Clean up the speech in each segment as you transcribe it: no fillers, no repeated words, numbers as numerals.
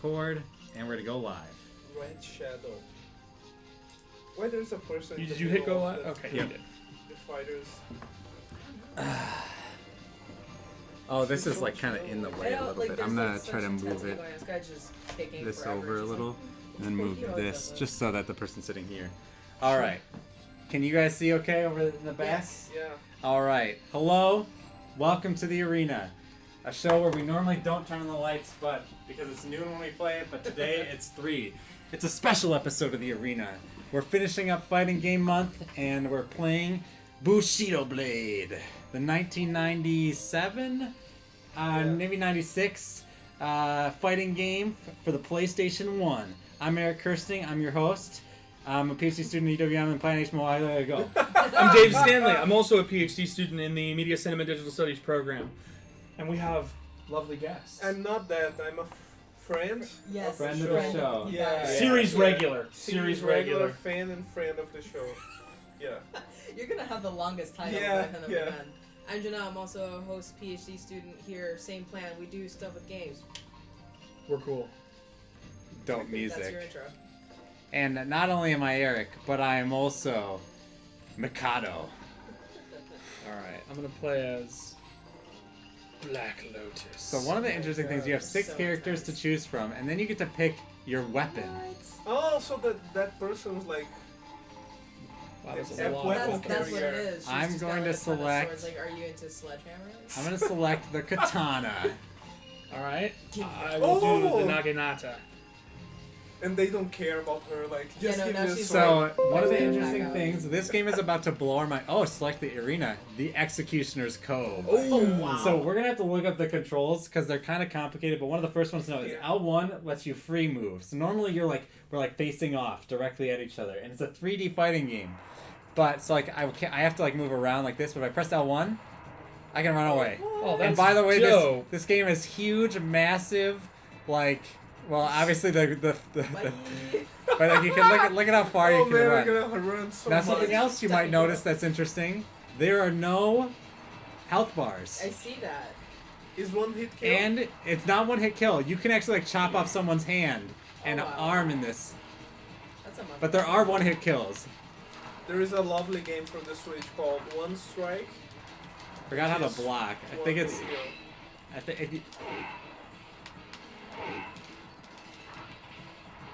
record, and we're gonna go live. Red Shadow. Why there's a person? Did you hit go live? Okay, Yep. you did. The fighters. Oh, this is like kind of in the way a little like, bit. there's, I'm gonna like, try to such move it intensity going on. This guy's just taking this forever. over a Just little, like, and then move he always this does it. just so that the person's sitting here. All right. Can you guys see okay over in the back? Yes. Yeah. All right. Hello. Welcome to the arena, a show where we normally don't turn on the lights, but because it's noon when we play it, but today it's 3. It's a special episode of the arena. We're finishing up fighting game month, and we're playing Bushido Blade, the 1997, maybe 96 fighting game for the PlayStation 1. I'm Eric Kirsting. I'm your host. I'm a PhD student at Nidhogg and Planet H. I let it go. I'm Dave Stanley. I'm also a PhD student in the Media, Cinema, and Digital Studies program. And we have lovely guests. I'm not that. I'm a friend. Yes. Friend of the show. Yeah. Series regular. Series regular fan and friend of the show. Yeah. You're gonna have the longest title Yeah, I've ever yeah. done. I'm Janelle. I'm also a host, PhD student here. Same plan. We do stuff with games. We're cool. Dope That's your music. intro. And not only am I Eric, but I am also Mikado. Alright, I'm going to play as Black Lotus. So one of the interesting things, you have 6 So characters intense. to choose from, and then you get to pick your weapon. Oh, so that person's like. Wow, that's Yeah, a lot. weapon That's what it carrier. is. She's I'm just going got to a ton of select- swords. Like, are you into sledgehammers? I'm going to select the katana. Alright, Give I will do Oh! the Naginata. And they don't care about her. Like, Yeah, just no, give now me a she's sword. So one of the Yeah. interesting things, this game is about to blow our mind. Oh, select the arena, the Executioner's Cove. Oh, wow. So we're gonna have to look up the controls because they're kind of complicated. But one of the first ones to know is L1 lets you free move. So normally we're like facing off directly at each other, and it's a 3D fighting game. But so like I have to like move around like this. But if I press L1, I can run away. Oh, that's And by the way, dope. this game is huge, massive, like. Well, obviously the Bye. but like you can look at how far Oh you can man, run. we're gonna run so Now much. something else you might notice that's interesting: there are no health bars, I see that. Is one hit kill? and it's not one hit kill. You can actually like chop off someone's hand and Oh, wow. arm in this, That's a much. but there are one hit kills. There is a lovely game for the Switch called One Strike. Forgot how Yes. to block. I One think it's. hit kill. I think if you.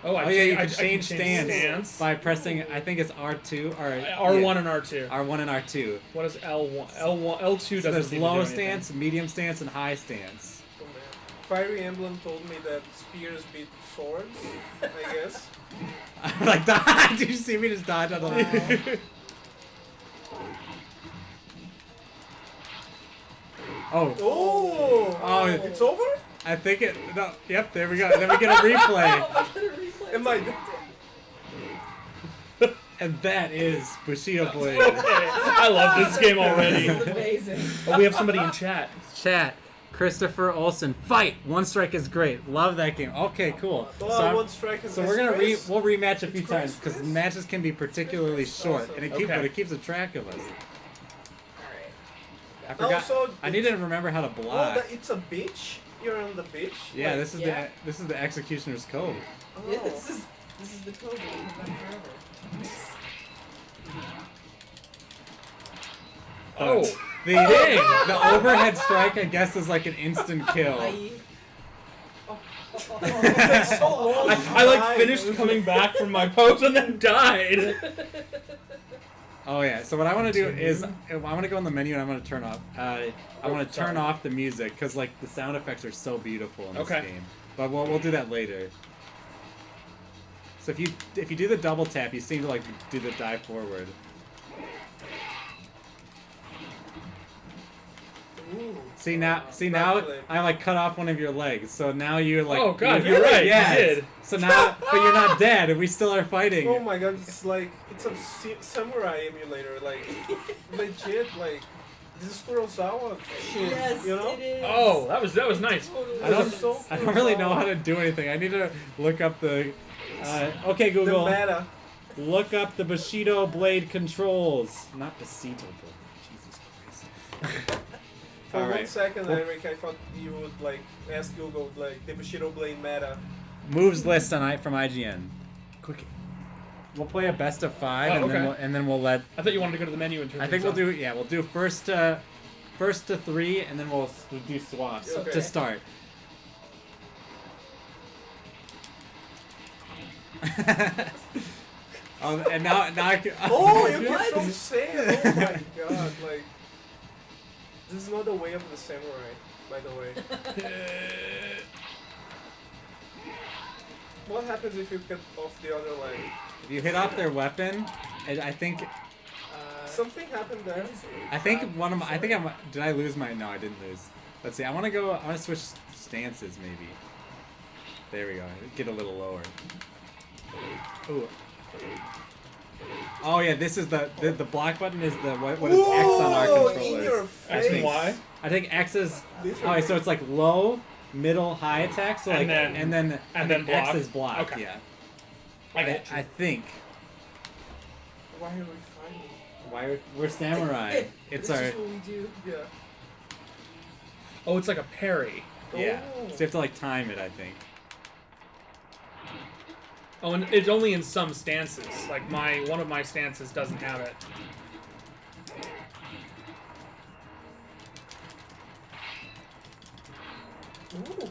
Oh, Oh yeah, you I can change stance stance. by pressing. I think it's R2 or R1 and R2. R1 and R2. What is L1? L2 doesn't So there's seem to do low anything. stance, medium stance, and high stance. Oh, man. Fiery Emblem told me that spears beat swords, I guess. I'm like, did you see me just dodge out of the Wow. Oh, Oh! It's over? I think it. No, yep, there we go. Then we get a replay. Oh, I get a replay. Am I? And that is Bushido Blade. I love this game already. This is amazing. Oh, we have somebody in chat. Chat, Christopher Olsen, fight! One Strike is great. Love that game. Okay, cool. Oh, So, One Strike is so we're gonna Express? we'll rematch a few Express, times because Chris? matches can be particularly short, Awesome. and it Okay. but it keeps a track of us. Alright. I forgot. Also, I need to remember how to Oh, block. it's a beach? You're on the beach? Yeah, Like- this is yeah. the Executioner's Cove. Oh. Yeah, this is the code that we've done forever. Oh, The overhead strike, I guess, is like an instant kill. Bye. It takes so long. I like finished coming back from my pose and then died. Oh yeah. So what I want to do is I want to go in the menu and I'm going to turn off. I want to turn sorry. off the music because like the sound effects are so beautiful in this Okay. game. But we'll do that later. So if you do the double tap, you seem to like do the dive forward. Ooh. See now Backflip. I like cut off one of your legs. So now you're like. Oh, God, you're right, you Yeah. did. So now, but you're not dead, and we still are fighting. Oh my god, it's like, it's a samurai emulator, like, legit, like, this is Kurosawa shit, Yes, you know? it is. Oh, that was nice. I don't, It's so I don't really know Kurosawa. how to do anything. I need to look up the. Okay, The Google. meta. Look up the Bushido Blade controls. Not Bushido Blade. Jesus Christ. For All one right. second, Eric, I thought you would, like, ask Google, like, the Bushido Blade meta. moves list from IGN. Quick. We'll play a best of 5, Oh, and then we'll let. I thought you wanted to go to the menu and turn I think things we'll on. do we'll do first to 3, and then we'll do swaps Okay. to start. And now I can. Oh, you can throw sand! Oh my god, like... This is not the way of the samurai, by the way. What happens if you cut off the other leg? If you hit off their weapon, I think Something happened there. one of my, I think I'm. Did I lose my? No, I didn't lose. Let's see. I want to switch stances maybe. There we go. Get a little lower. Ooh. Oh yeah, this is the block button is the what is X on our Whoa, controllers? in your X and face. Y? I think X is. These are Alright, so it's like low, middle, high attack. So like, And then I think block. X is block. Okay. Yeah. I got you. I think. Why are we fighting? We're samurai. It's This our is what we do. Yeah. Oh, it's like a parry. yeah. Oh. So you have to like time it. I think. Oh, and it's only in some stances. Like one of my stances doesn't have it. Ooh.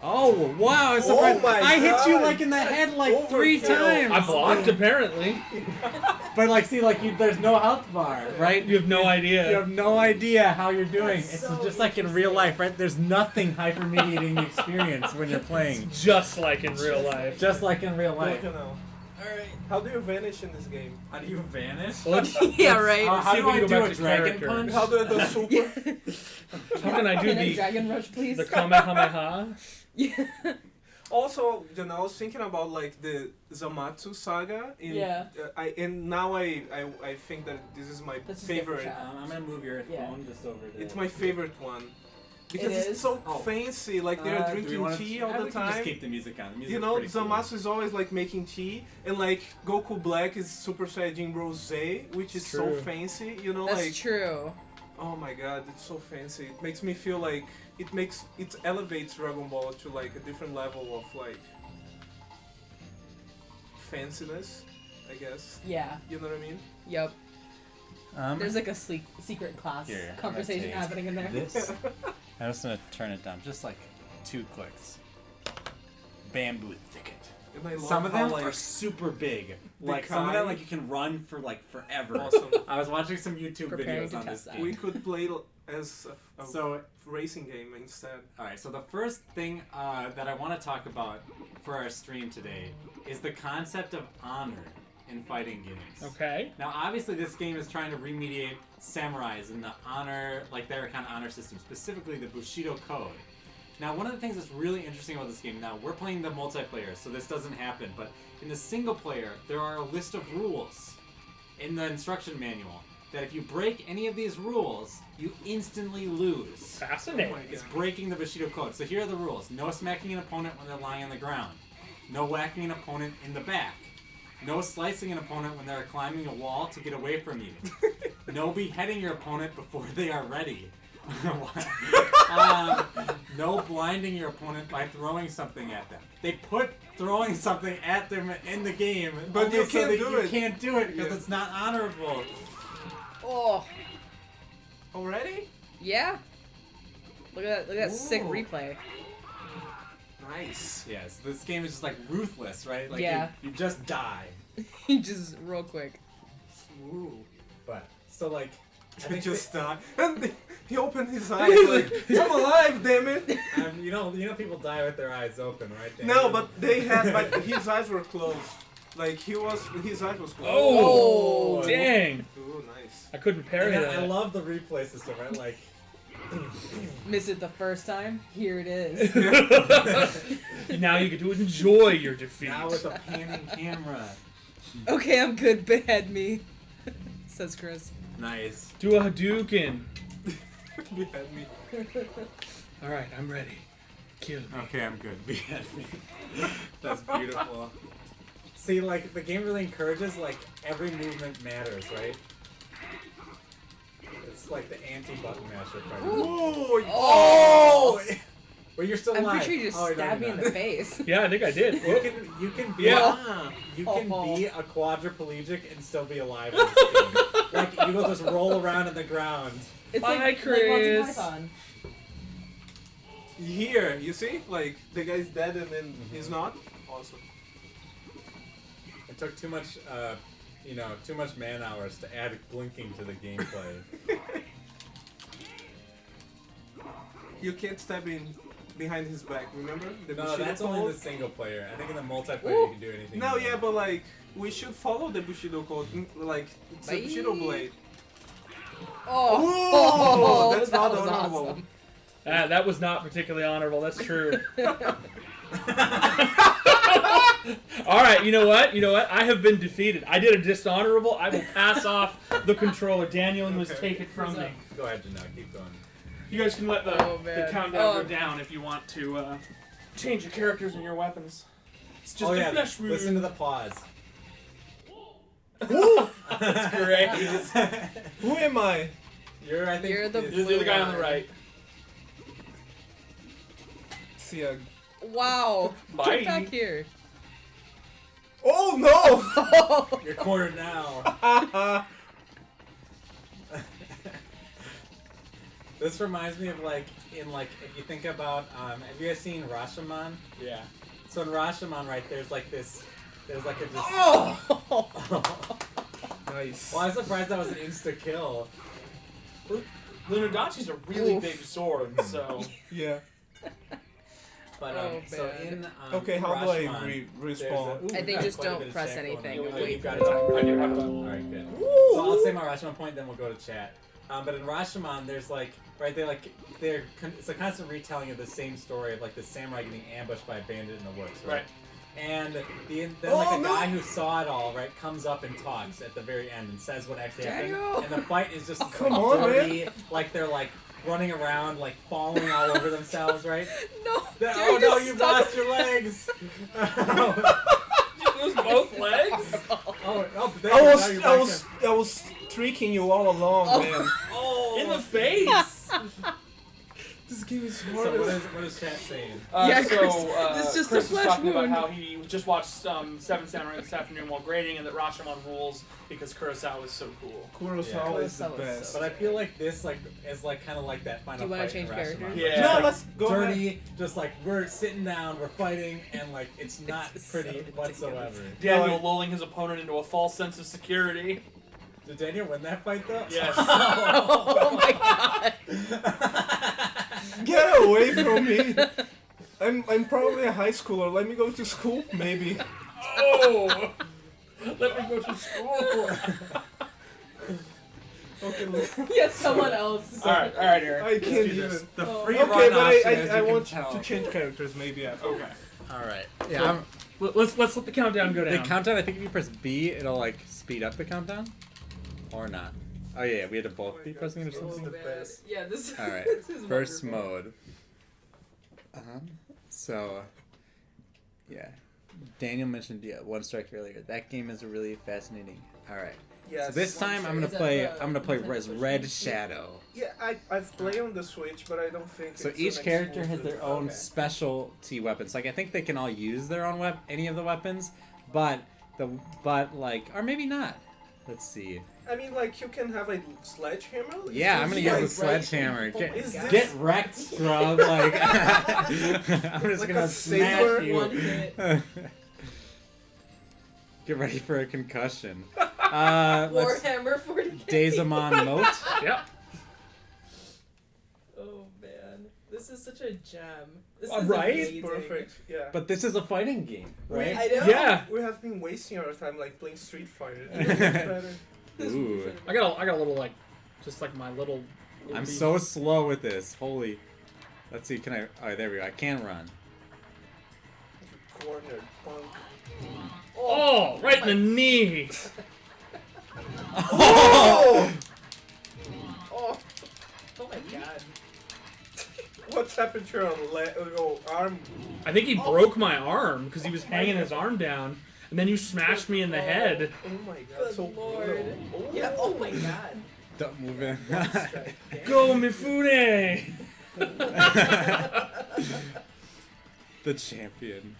Oh wow! I'm surprised. my I hit you God. like in the head like 3 Overkill. times. I blocked apparently. But like, see, like there's no health bar, right? You have no idea. You have no idea how you're doing. That's It's so just like in real life, right? There's nothing hypermediating the experience when you're playing. Just like in real life. Just like in real Look life. now. Alright. How do you vanish in this game? How do you vanish? Well, let's- Yeah, right. How see if do we I can do go a back to dragon character. punch? How do I do super? How can I do Can I the Dragon Rush, please? Kamehameha? Yeah. Also, I was thinking about like the Zamatsu saga. Yeah. Now I think that this is my This is favorite. different. I'm gonna move your Yeah. phone just over there. It's my favorite one because It it's is? so Oh. fancy. Like they're Do we drinking wanna- tea Yeah, all we the can just time. keep the music on. The music's You know, pretty cool. Zamatsu is always like making tea, and like Goku Black is Super Saiyajin Rosé, which is so True. fancy. You know, That's like true. oh my god, it's so fancy. It makes me feel like it elevates Dragon Ball to like a different level of like fanciness, I guess. Yeah. You know what I mean? Yep. There's like a secret class Here, I'm conversation gonna take happening in there. this. I'm just gonna turn it down, just like 2 clicks. Bamboo thicket. And I love Some of how, them like, are super big. the Like some of them, Kai- like you can run for like forever. Awesome. I was watching some YouTube Preparing videos to on this test that. game. We could play as a So, racing game instead. alright, so the first thing that I want to talk about for our stream today is the concept of honor in fighting games. Okay. Now, obviously, this game is trying to remediate samurais and the honor, like their kind of honor system, specifically the Bushido code. Now, one of the things that's really interesting about this game, now we're playing the multiplayer, so this doesn't happen, but in the single player, there are a list of rules in the instruction manual that if you break any of these rules, you instantly lose. Fascinating. Oh my It's God. breaking the Bushido code. So here are the rules. No smacking an opponent when they're lying on the ground. No whacking an opponent in the back. No slicing an opponent when they're climbing a wall to get away from you. No beheading your opponent before they are ready. No blinding your opponent by throwing something at them. They put throwing something at them in the game, But only you so can't that do you it. can't do it because Yeah. it's not honorable. Oh. Already? Yeah. Look at that sick Ooh. replay. Nice. Yes, this game is just like ruthless, right? Like Yeah. you just die. Just real quick. Ooh. But so like I I think just died. And he opened his eyes like, I'm alive, damn it! you know people die with their eyes open, right? No, but his eyes were closed. Like his eyes was closed. Oh, Oh. dang. Ooh, nice. I couldn't parry And that. I love the replay system, right? Like Miss it the first time. Here it is. Now you get to enjoy your defeat. now with a panning camera. Okay, I'm good. Behead me. Says Chris. Nice. Do a Hadouken. Behind me. Alright, I'm ready. Kill me. Okay, I'm good. Behead me. That's beautiful. See, like the game really encourages like every movement matters, right? It's like the anti-button masher fighter. Ooh, Oh! Well, you're still I'm alive. pretty sure you just Oh, no, stabbed me you're in not. the face. Yeah, I think I did. You can be Yeah. you can Oh. be a quadriplegic and still be alive in this game. Like you will just roll around in the ground. It's Bye, like Chris. Monty Python. Here, you see? Like, the guy's dead and then he's not. Awesome. It took too much too much man hours to add blinking to the gameplay. You can't stab him behind his back, remember? The No, Bushido that's only in code? the single player. I think in the multiplayer Ooh. you can do anything. No, you yeah, want. but like, we should follow the Bushido code. Like, it's Bye. a Bushido blade. Oh, That's that not was honorable. awesome. That was not particularly honorable. That's true. All right, you know what? I have been defeated. I did a dishonorable. I will pass off the controller. Daniel, you must Okay. take it from me. Go ahead, Janelle, keep going. You guys can let the Oh, man. countdown Oh. go down if you want to change your characters and your weapons. It's just oh a yeah, flesh wound. listen to the pause. That's great. Who am I? I think You're the You're the guy on the right. See, a... Wow. Bye. Get back here. Oh no! You're cornered now. This reminds me of if you think about have you guys seen Rashomon? Yeah. So in Rashomon, right, there's like a just Oh! Nice. Well, I'm surprised that was an insta kill. Lunadachi's a really Oof. big sword, so Yeah. But Oh, so man. in Okay, in how do I Rashomon, there's respawn? ooh, I think we've got just quite a don't bit of press chat going anything. on. Yeah, Wait you've for got the it. time. I do have to. All right, good. So I'll say my Rashomon point, then we'll go to chat. But in Rashomon, there's it's a constant retelling of the same story of like the samurai getting ambushed by a bandit in the woods, right? Right. And then Oh, a guy who saw it all, right, comes up and talks at the very end and says what actually happened. Daniel! And the fight is just come on, dirty, like they're like running around, like falling all over themselves, right? No. Oh You're no, just you've stuck. lost your legs. You lose both legs? There I you go, was, now you're I back was, I was tricking you all along, Oh. man. Oh. In the face! This game is So hard. what is chat saying? Yeah, so, Chris, it's just Chris a was flesh talking about wound. how he just watched Seven Samurai this afternoon while grading, and that Rashomon rules because Kurosawa is so cool. Kurosawa is the Kurosawa is best. so But I feel like this is kind of like that final Do you wanna fight change in characters? Rashomon. Yeah. No, Like, let's go ahead. dirty, just like we're sitting down, we're fighting, and like it's not It's pretty so whatsoever. Daniel No, lulling his opponent into a false sense of security. Did Daniel win that fight though? Yes. Oh my god. Get away from me! I'm probably a high schooler. Let me go to school, maybe. Oh! Let me go to school. Okay, look. Yes, someone else. Alright, Eric. I let's can't do this. even. The Oh. free Okay, run but option, as I you can want tell. to change characters maybe after. Okay. All right. So- Yeah. Let's let the countdown go The down. countdown. I think if you press B, it'll like speed up the countdown, or not. Oh yeah, we had to both be pressing it or This is something. the best. Yeah, this. All right. this is First wonderful. mode. So, yeah. Daniel mentioned One Strike earlier. That game is really fascinating. All right. Yes. So this time I'm gonna Is that play. the- I'm gonna play is that as the Red Switch? Shadow. Yeah, I've played on the Switch, but I don't think. So it's each an character has exclusive. their own Okay. specialty weapons. Like I think they can all use their own any of the weapons, or maybe not. Let's see. I mean, like you can have a sledgehammer. Yeah, I'm gonna use like, a sledgehammer. Oh my Get, God. get wrecked, scrub. Like I'm just Like gonna a smash saber. you. One hit. Get ready for a concussion. Let's Warhammer 40k. Dazamon Moat. Yep. Oh man, this is such a gem. This All is right. amazing. Perfect. Yeah. But this is a fighting game, right? I know. Yeah. We have been wasting our time like playing Street Fighter. It would be better. Ooh. I got a little like, just like my little. I'm so slow with this. Holy. Let's see. Can I? Oh, there we go. I can run. Cornered punk. Oh, right in the knee. Oh! Oh. Oh my god. What's happened to your arm? I think he broke my arm because he was hanging his arm down, and then you smashed me in the head. Oh my god, Good so lord. brutal. Oh. Yeah. Oh my god. Don't move in. Go Mifune! The champion.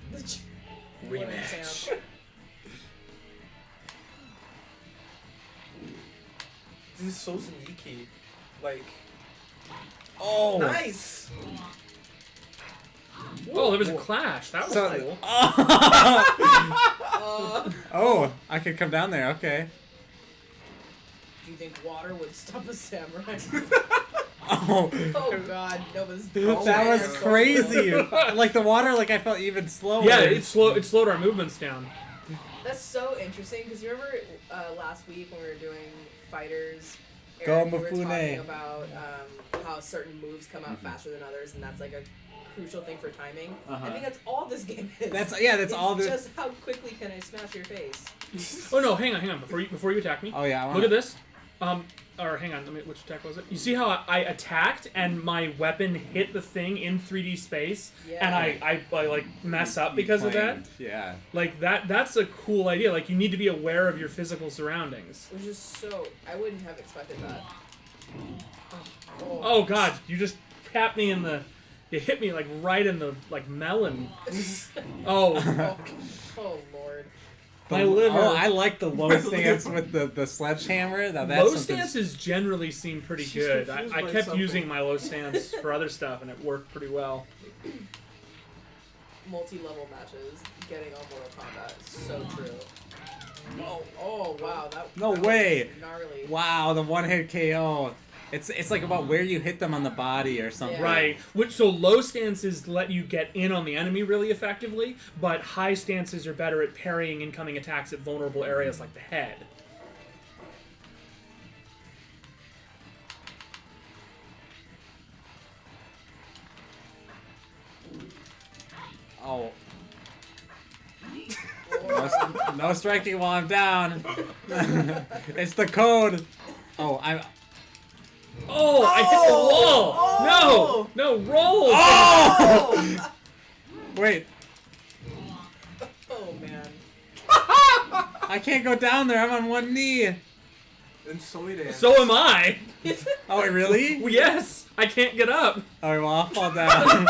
Rematch. This is so sneaky. Like, Oh! nice! Oh, there was a clash. That was So- cool. Oh, I could come down there. Okay. Do you think water would stop a samurai? Oh, Oh god, no, but this that was so crazy. slow. Like the water, like I felt even slower. Yeah, it slowed our movements down. That's so interesting because you remember last week when we were doing fighters, Go Eric, you were Mifune. talking about how certain moves come out faster than others, and that's like a crucial thing for timing. Uh-huh. I think that's all this game is. That's It's all. just how quickly can I smash your face? Oh no, hang on. Before you attack me. Oh yeah. I wanna... Look at this. Or hang on, which attack was it? You see how I attacked and my weapon hit the thing in 3D space, Yeah. and I like mess up because of that. Yeah. Like that's a cool idea. Like you need to be aware of your physical surroundings. Which is so. I wouldn't have expected that. Oh god, you just tapped me in the. You hit me like right in the melon. Oh, Oh lord. my liver. Oh, I like the low stance with the sledgehammer. Now that's Low something- stances generally seem pretty She's good. confused I by kept something. using my low stance for other stuff, and it worked pretty well. Multi-level matches, getting on Mortal Kombat. So true. Oh wow, No that way. was gnarly. Wow, the one-hit KO. It's like about where you hit them on the body or something. Yeah. Right. So low stances let you get in on the enemy really effectively, but high stances are better at parrying incoming attacks at vulnerable areas like the head. Oh. No striking while I'm down. It's the code. Oh, I'm. Oh, I hit the wall! Oh! No, roll! Oh! Wait, Oh man. I can't go down there. I'm on one knee. And so it is. So am I. Oh, wait, really? Well, yes, I can't get up. All right, well, I'll fall down.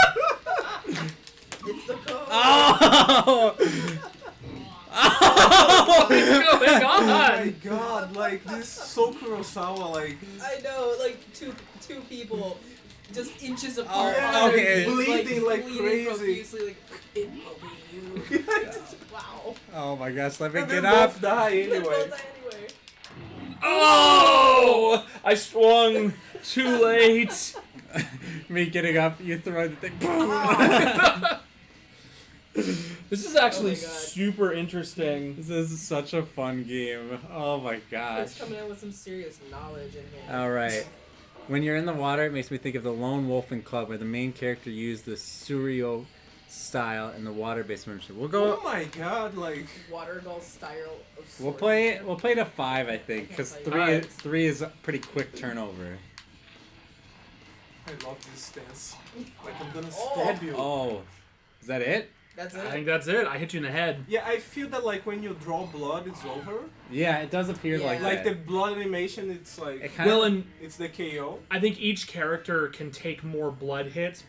It's the code. Oh! Oh, what's going Oh my on? god, like, this is so Kurosawa, like... I know, like two people just inches apart. yeah, on their okay. knees, Bleeding like bleeding crazy. profusely, like, it will be you. Wow. Oh my gosh, let me And get they up. both die They anyway. both die anyway. Oh! I swung too late. Me getting up, you throw the thing. This is actually Oh my God. super interesting. This is such a fun game. Oh my gosh. It's coming in with some serious knowledge in here. All right. When you're in the water, it makes me think of the Lone Wolfing Club, where the main character used the Suryo style in the water-based membership. We'll go. Oh my god, like... Water ball style of We'll sword play. fighting. We'll play to 5, I think, because Alright. three is a pretty quick turnover. I love this stance. Like, I'm gonna Oh. stab you. Oh, is that it? That's I it. think that's it. I hit you in the head. Yeah, I feel that, like, when you draw blood, it's over. Yeah, it does appear Yeah. like Like, that. the blood animation, it's like... It kind Well, of. and It's the KO. I think each character can take more blood hits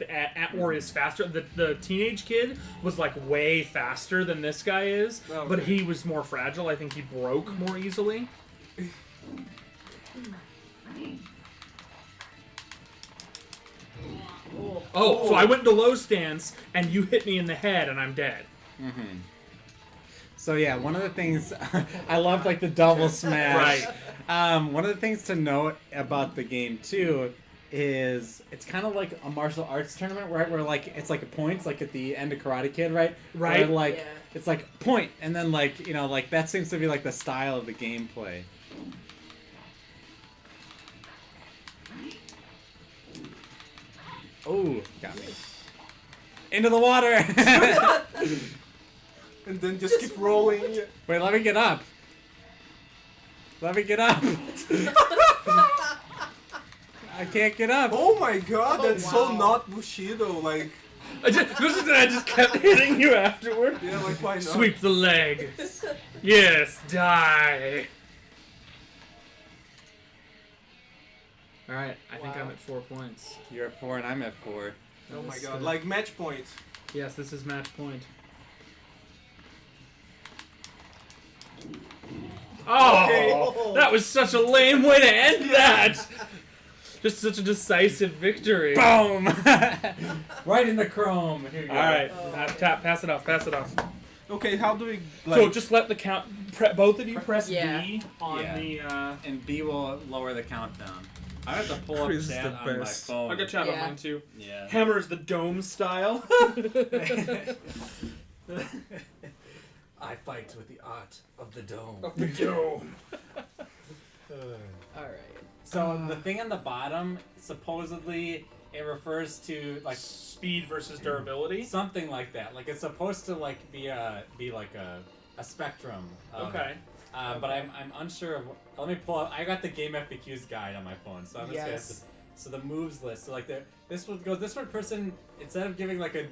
or is faster. The teenage kid was like way faster than this guy is, Oh, but okay. he was more fragile. I think he broke more easily. Oh, so I went into low stance, and you hit me in the head, and I'm dead. So yeah, one of the things I loved, like the double smash. Right. One of the things to note about the game too is it's kind of like a martial arts tournament, right? Where like it's like points, like at the end of Karate Kid, right? Right. Where, like Yeah. it's like point, and then like like that seems to be like the style of the gameplay. Oh, got me. Into the water! And then just keep rolling. Wait, let me get up. Let me get up. I can't get up. Oh my god, Oh, that's so wow. not Bushido, like... I just kept hitting you afterward. Yeah, like, why not? Sweep the leg. Yes, die. All right, I think Wow. I'm at 4 points. You're at 4 and I'm at 4. Oh my That's god, good. like match points. Yes, this is match point. Oh, Okay. that was such a lame way to end that. Just such a decisive victory. Boom! Right in the chrome. Here you go. All right, Oh. pass it off. Okay, how do we like? So just let the count. Both of you press Yeah. B on Yeah. the. And B will lower the countdown. I have to pull up Chris is chat the on my best. phone. I got chat on Yeah. mine too. Yeah. Hammer is the dome style. I fight with the art of the dome. the dome. All right. So the thing on the bottom, supposedly, it refers to like Speed versus durability. something like that. Like it's supposed to like be like a spectrum. Of, Okay. But I'm unsure of. Let me pull up. I got the Game FAQs guide on my phone, so I'm just gonna. Yes. So the moves list. So like this one goes. This one person, instead of giving like a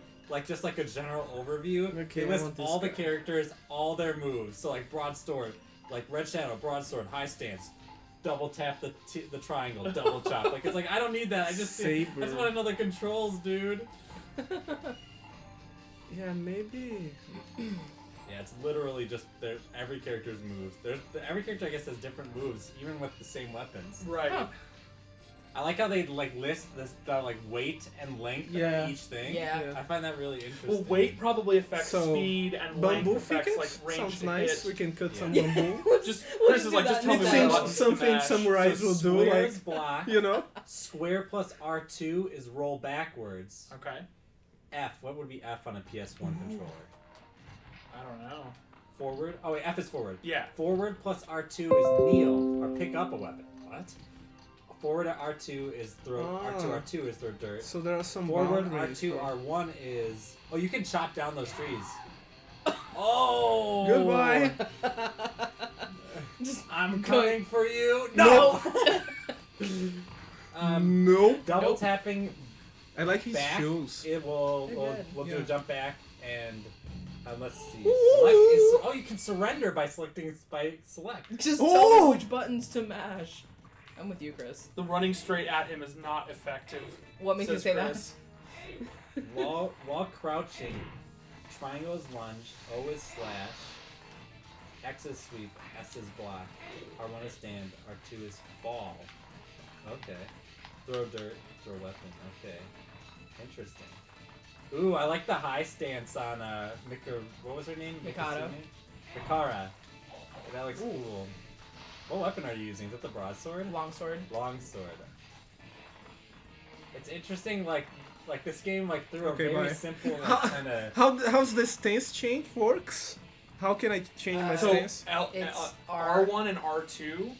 just like a general overview, Okay, they I list want this all the guy. characters, all their moves. So like broadsword, like red shadow, broadsword, high stance, double tap the triangle, double chop. Like it's like I don't need that. I just Saber. want another controls, dude. Yeah, maybe. Yeah, it's literally just every character's moves. Every character I guess has different moves, even with the same weapons. Right. Huh. I like how they like list the like weight and length Yeah. of each thing. Yeah. I find that really interesting. Well, weight probably affects So, speed, and length Bamboo affects thickets like range sounds to nice. hit. We can cut some Yeah. bamboo. Just We'll Chris just is do like, that just tell me next what time. buttons to Something mash. samurai- So will do, square like- is block. You know. Square plus R2 is roll backwards. Okay. F. What would be F on a PS1 controller? I don't know. Forward. Oh wait, F is forward. Yeah. Forward plus R2 is kneel or pick up a weapon. What? Forward at R2 is throw. Ah. R2 is throw dirt. So there are some Forward boundaries R2 for- R1 is. Oh, you can chop down those trees. Oh. Goodbye. I'm coming for you. No. Nope. Double Nope. tapping I like his back. shoes. It will. They're We'll, good. we'll do Yeah. a jump back and. Let's see. Oh, you can surrender by selecting select. Just Oh! tell me which buttons to mash. I'm with you, Chris. The running straight at him is not effective. What makes you says say Chris. While crouching, triangle is lunge, O is slash, X is sweep, S is block, R1 is stand, R2 is fall. Okay. Throw dirt, throw weapon. Okay. Interesting. Ooh, I like the high stance on what was her name? Mikado. Mikara. That looks cool. What weapon are you using? Is it the broadsword? Longsword. Longsword. It's interesting, like this game, like through Okay, a very bye. simple kind of. How's the stance change works? How can I change my So stance? It's R. R1 and R2.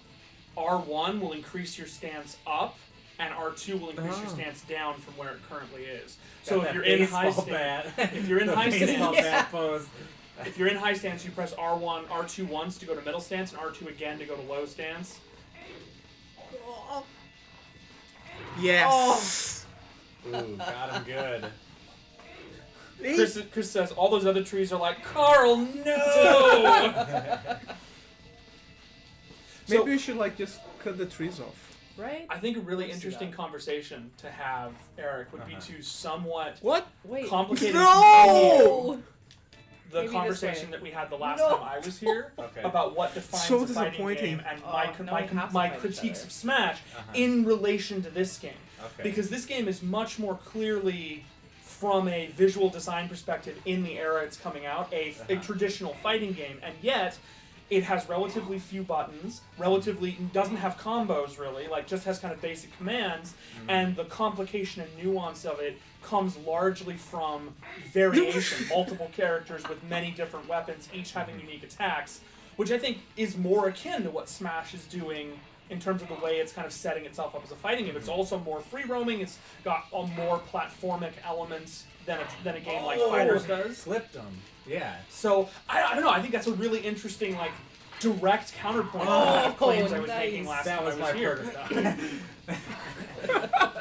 R1 will increase your stance up, and R2 will increase your Ah. stance down from where it currently is. So got if that you're in high baseball stance, bat. if you're in The high baseball stance- bat pose. if you're in high stance, you press R1, R2 once to go to middle stance, and R2 again to go to low stance. Yes. Ooh, got him good. Chris says all those other trees are like, Carl, no. Maybe So- we should like just cut the trees off. Right? I think a really Let's do interesting that. conversation to have, Eric, would be to somewhat What? Wait. complicate and No! continue the Maybe this conversation way. that we had the last No. time I was here Okay. about what defines So a fighting disappointing. game and Oh, my, now we have to my fight each critiques other. of Smash Uh-huh. in relation to this game. Okay. Because this game is much more clearly, from a visual design perspective, in the era it's coming out, a Uh-huh. traditional fighting game, and yet it has relatively few buttons, doesn't have combos really, like just has kind of basic commands, and the complication and nuance of it comes largely from variation, multiple characters with many different weapons, each having unique attacks, which I think is more akin to what Smash is doing in terms of the way it's kind of setting itself up as a fighting game. It's also more free roaming, it's got a more platformic elements than a game like Fighters does. Flipped him. Yeah. So I don't know. I think that's a really interesting, like, direct counterpoint Oh, to the claims I was nice. making last That time was I my was here. purpose.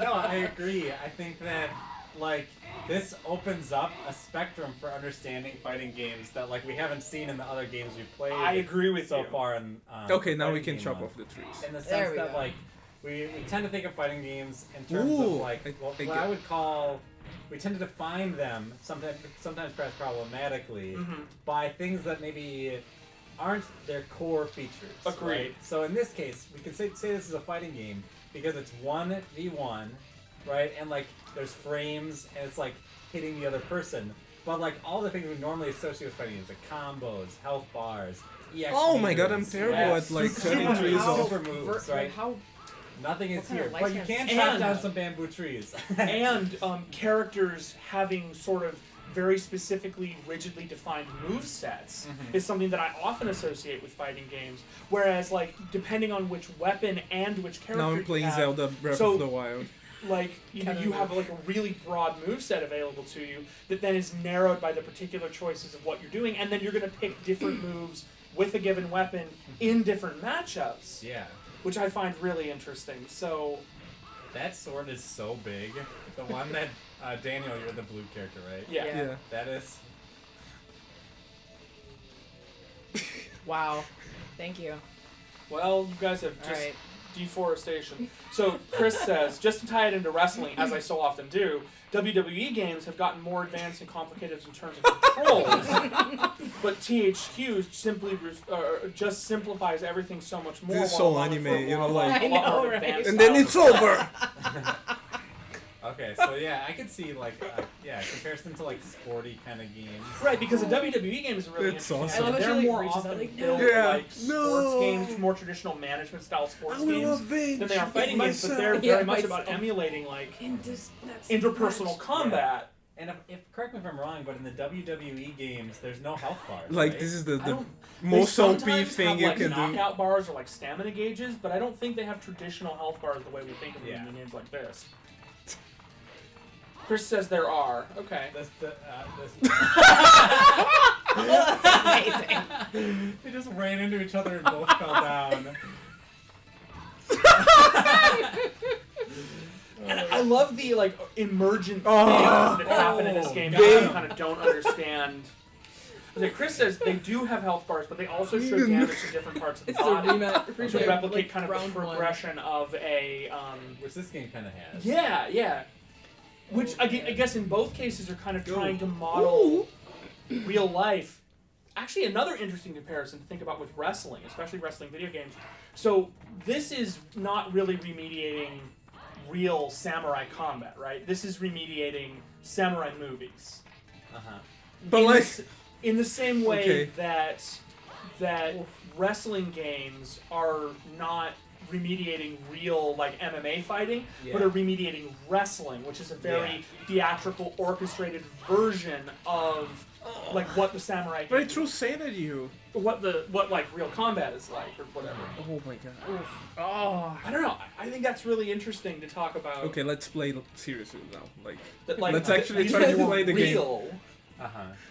No, I agree. I think that like this opens up a spectrum for understanding fighting games that like we haven't seen in the other games we've played. I agree with so you. far. In Okay, now we fighting can game chop month. off the trees. In the There sense we that go. like we tend to think of fighting games in terms of like what I would call. We tend to define them sometimes perhaps problematically by things that maybe aren't their core features. Agreed. Right? So in this case, we can say this is a fighting game because it's 1v1, right? And like there's frames and it's like hitting the other person. But like all the things we normally associate with fighting games, like combos, health bars, EX Oh my god, I'm meters, terrible at like super cutting trees off. super moves, right? How Nothing is What kind here, of but you license? can chop And- down some bamboo trees. And characters having sort of very specifically, rigidly defined move sets is something that I often associate with fighting games. Whereas, like, depending on which weapon and which character Now I'm you playing have, Zelda Breath So- of the Wild. like you have like a really broad move set available to you that then is narrowed by the particular choices of what you're doing, and then you're going to pick different moves with a given weapon in different matchups, Yeah. which I find really interesting. So That sword is so big. The one that Daniel, you're the blue character, right? yeah. Yeah. That is. wow. Thank you. Well, you guys have All just right. deforestation. So Chris says, just to tie it into wrestling, as I so often do, WWE games have gotten more advanced and complicated in terms of controls, but THQ simply just simplifies everything so much more. This is while so allowing anime, for you know, more like- I know, more right? advanced And then styles it's of over! Okay, so yeah, I could see like comparison to like sporty kind of games. Right, because a WWE game is really It's interesting. awesome. I love how They're she, like, more reaches often out, like, built no. Yeah, like sports no. games, more traditional management style sports I will games avenge than they are fighting games, but they're myself. very Yeah, much about myself. emulating like In this next interpersonal match. combat. And if correct me if I'm wrong, but in the WWE games, there's no health bars. Like, right? this is I the don't- most they OP sometimes thing have, you like, can do. knockout bars or like stamina gauges, but I don't think they have traditional health bars the way we think of them Yeah. in games like this. Chris says there are. Okay. This. Amazing. They just ran into each other and both fell down. And I love the like emergent Oh. things that happen in this game that Game. you kind of don't understand. Okay, Chris says they do have health bars, but they also show damage to different parts of the It's a body rematch. to replicate like, kind of the round one. progression of a. Which this game kind of has. Yeah. Which I guess in both cases are kind of trying to model real life. Actually, another interesting comparison to think about with wrestling, especially wrestling video games. So this is not really remediating real samurai combat, right? This is remediating samurai movies. But in like, in the same way Okay. that wrestling games are not remediating real like MMA fighting, but Yeah. are remediating wrestling, which is a very theatrical, orchestrated version of like what the samurai but I game, threw sand at you. what like real combat is like or whatever. Oh my god. Oh. I don't know. I think that's really interesting to talk about. Okay, let's play seriously now. Like, That, like, let's actually these try to are play the game. real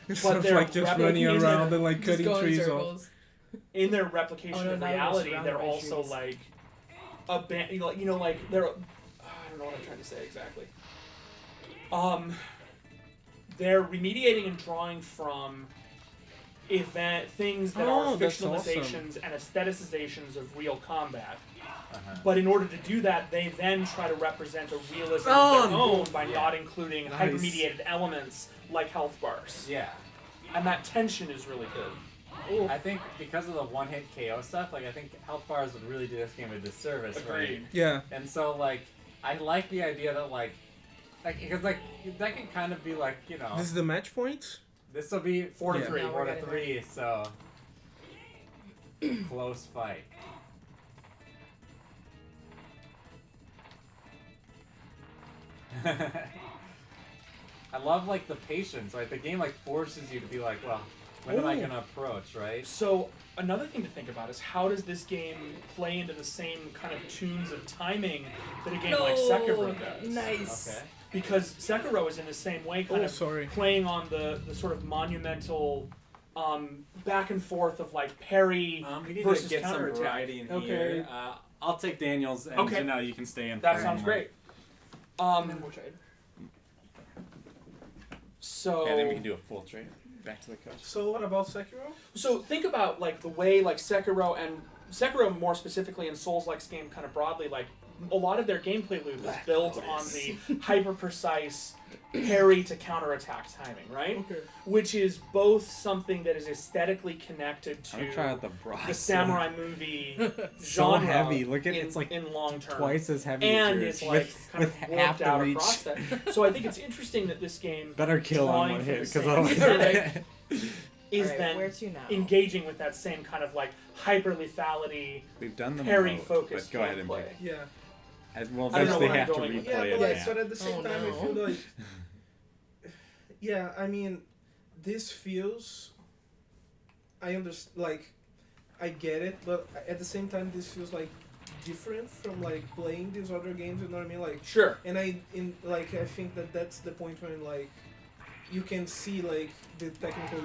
instead of they're like just running replicating around their- and like Just cutting go in trees off. circles. in their replication Oh, no, of now we're reality. surrounded They're by also trees. like like they're. I don't know what I'm trying to say exactly. They're remediating and drawing from things that are that's fictionalizations and aestheticizations of real combat. Uh-huh. But in order to do that, they then try to represent a realism Oh, of their own by yeah. not including Nice. hyper-mediated elements like health bars. Yeah. And that tension is really good. I think because of the one-hit KO stuff, like I think health bars would really do this game a disservice, right? Agreed. Yeah. And so like I like the idea that like because like that can kind of be like This is the match points? this will be 4 to Yeah. 3, Now 4 we're to getting 3, so close fight. I love like the patience, right? The game like forces you to be like, well, when am I Ooh. gonna approach, right? So another thing to think about is how does this game play into the same kind of tunes of timing that a game like Sekiro does? Nice. Okay. Because Sekiro is in the same way, kind Oh, of sorry. playing on the sort of monumental back and forth of like parry We need versus to get some counterattack. variety in Okay. here. I'll take Daniel's, and Okay. Janelle, you can stay in. That for sounds anymore. great. And then we'll trade. So And then we can do a full trade. Back to the coach. So what about Sekiro? So think about like the way like Sekiro more specifically and Souls-like game kind of broadly like a lot of their gameplay loop is built on the hyper precise parry to counterattack timing, right? Okay. Which is both something that is aesthetically connected to I'm trying out the broad. the samurai movie So genre. heavy. Look at it's like in long term, twice as heavy and as yours, it's like with, kind with of half worked the out reach. across that. So I think it's interesting that this game Better kill on drawing one from hit the because same otherwise. aesthetic is Alright, then where to now? engaging with that same kind of like hyper lethality We've done them parry both, focused but go ahead and gameplay. pick. Yeah. And we'll I don't know eventually where I'm have to going with replay Yeah, it. but like, Yeah. so at the same Oh, time, I no. feel like, yeah, I mean, this feels, I understand, like, I get it, but at the same time, this feels like different from like playing these other games. You know what I mean? Like, Sure. and I think that that's the point when like you can see like the technical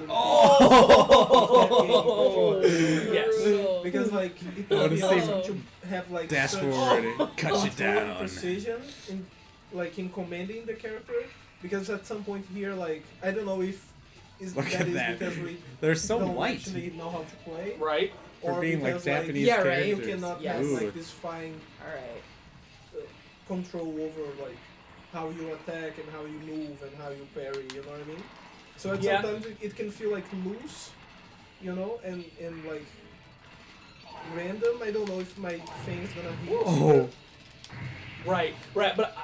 Oh! Yes. Brutal. because like it I would be wanna see awesome to have like Dash such forward and cut you control and down. precision in like in commanding the character, because at some point here, like I don't know if Look that at is that. because we They're so don't light actually know how to play, Right. for or being like because, Japanese Yeah, right. you characters. cannot Yes. have Ooh. like this fine Alright. control over like how you attack and how you move and how you parry. You know what I mean? So Yeah. sometimes it can feel like loose, you know, and like random. I don't know if my thing is gonna hit. Whoa. Right. Right. But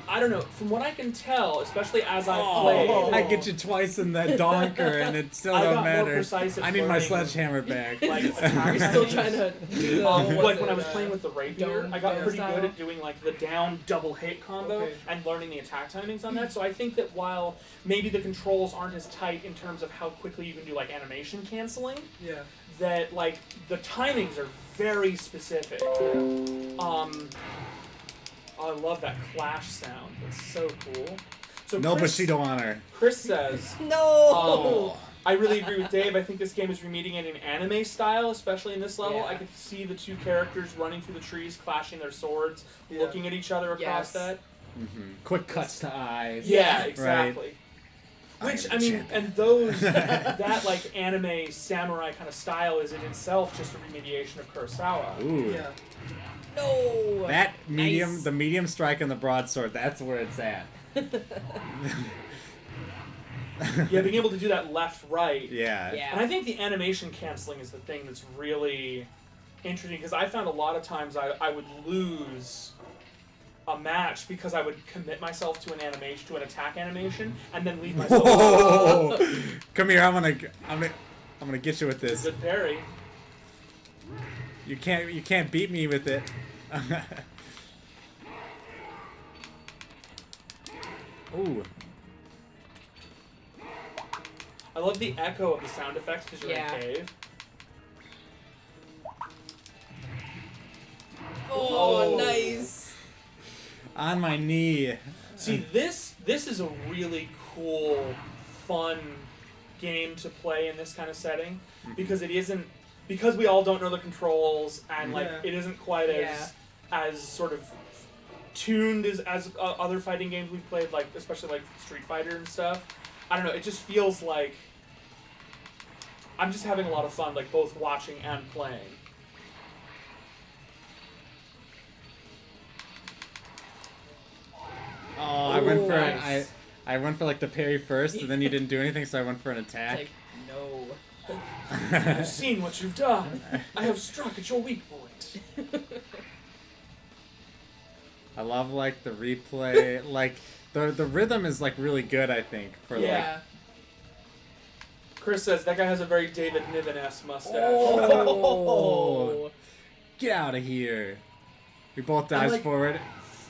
I don't know. From what I can tell, especially as I Oh, played, I get you twice in that donker and it still I don't got more matter. precise at I need my learning, sledgehammer back. like, attack You're still timings. trying to do the, Like what's when I it, was playing with the rapier, dome I got dome pretty style? good at doing like the down double hit combo Okay. and learning the attack timings on that. So I think that while maybe the controls aren't as tight in terms of how quickly you can do like animation canceling, Yeah. that like the timings are very specific. I love that clash sound. It's so cool. So No Chris, Bushido honor. Chris says, No! I really agree with Dave. I think this game is remedying it in anime style, especially in this level. Yeah. I could see the two characters running through the trees, clashing their swords, Yeah. looking at each other across Yes. that. Quick cuts to eyes. Yeah, exactly. I Which, am I the mean, champion. and those, that like anime samurai kind of style is in itself just a remediation of Kurosawa. Ooh. Yeah. No! That medium, Nice. the medium strike and the broadsword, that's where it's at. Yeah, being able to do that left-right. Yeah. And Yeah. I think the animation canceling is the thing that's really interesting, because I found a lot of times I would lose a match because I would commit myself to an animation, to an attack animation, and then leave myself Whoa! Come here, I'm gonna get you with this. good parry. You can't beat me with it. Ooh. I love the echo of the sound effects because you're Yeah. in a cave. Oh, Oh. nice! On my knee. See, this is a really cool, fun game to play in this kind of setting, because it isn't, because we all don't know the controls, and like Yeah. it isn't quite Yeah. as sort of tuned as other fighting games we've played, like especially like Street Fighter and stuff. I don't know. It just feels like I'm just having a lot of fun, like both watching and playing. Oh, I went for Nice. I went for like the parry first, and then you didn't do anything, so I went for an It's attack. like, no. I've seen what you've done. I have struck at your weak point. I love like the replay, like the rhythm is like really good. I think for like Yeah. Chris says that guy has a very David Niven-esque mustache. Oh! get out of here. We both dodged like- forward.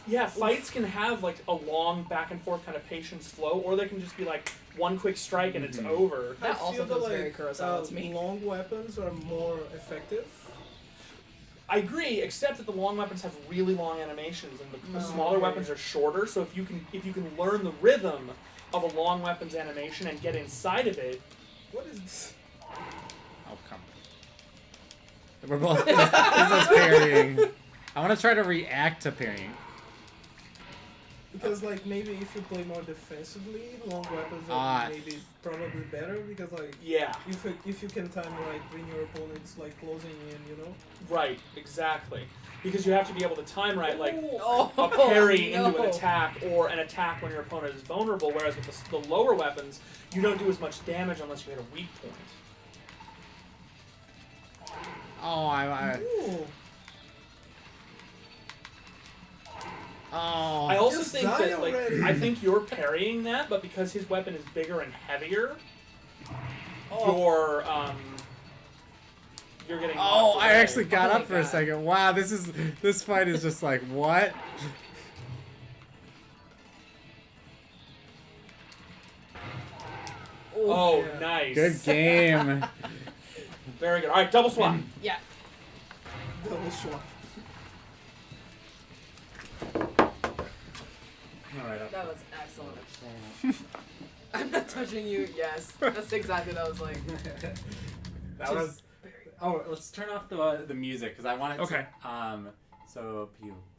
Yeah, fights can have like a long back and forth kind of patience flow, or they can just be like one quick strike and it's Mhm. over. That I also feel feels that, very Kurosawa to me. Long weapons are more effective. I agree, except that the long weapons have really long animations, and the smaller okay. weapons are shorter. So if you can learn the rhythm of a long weapons animation and get inside of it, What is this? Oh come. We're both this is parrying. I want to try to react to parrying. Because like maybe if you play more defensively, long weapons Ah. are maybe probably better because like Yeah. if you can time right when your opponent's like closing in, you know. Right. Exactly. Because you have to be able to time right, like Oh, a parry no. into an attack or an attack when your opponent is vulnerable. Whereas with the lower weapons, you don't do as much damage unless you hit a weak point. Oh, Ooh. oh. I also Just think die that like already. I think you're parrying that, but because his weapon is bigger and heavier, Oh. you're getting. Oh, knocked I away. actually got Oh my up for a God. second. Wow, this fight is just like what? Oh, Yeah. nice. Good game. Very good. All right, double swap. Yeah. Double swap. All right. That was excellent. I'm not touching you. Yes. That's exactly what I was like. That was. Oh, let's turn off the music because I want it. Okay. To, so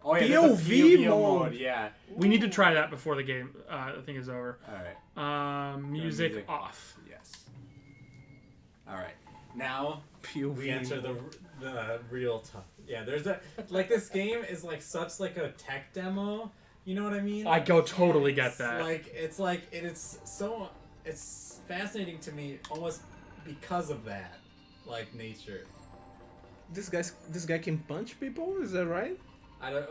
Oh yeah. there's a POV mode. mode. Yeah. We need to try that before the game. The thing is over. All right. Music music. off. Yes. All right. Now POV. we enter the real tough. Yeah. There's a like this game is like such like a tech demo. You know what I mean? I go totally get that. It's fascinating to me almost because of that nature. This guy can punch people. Is that right?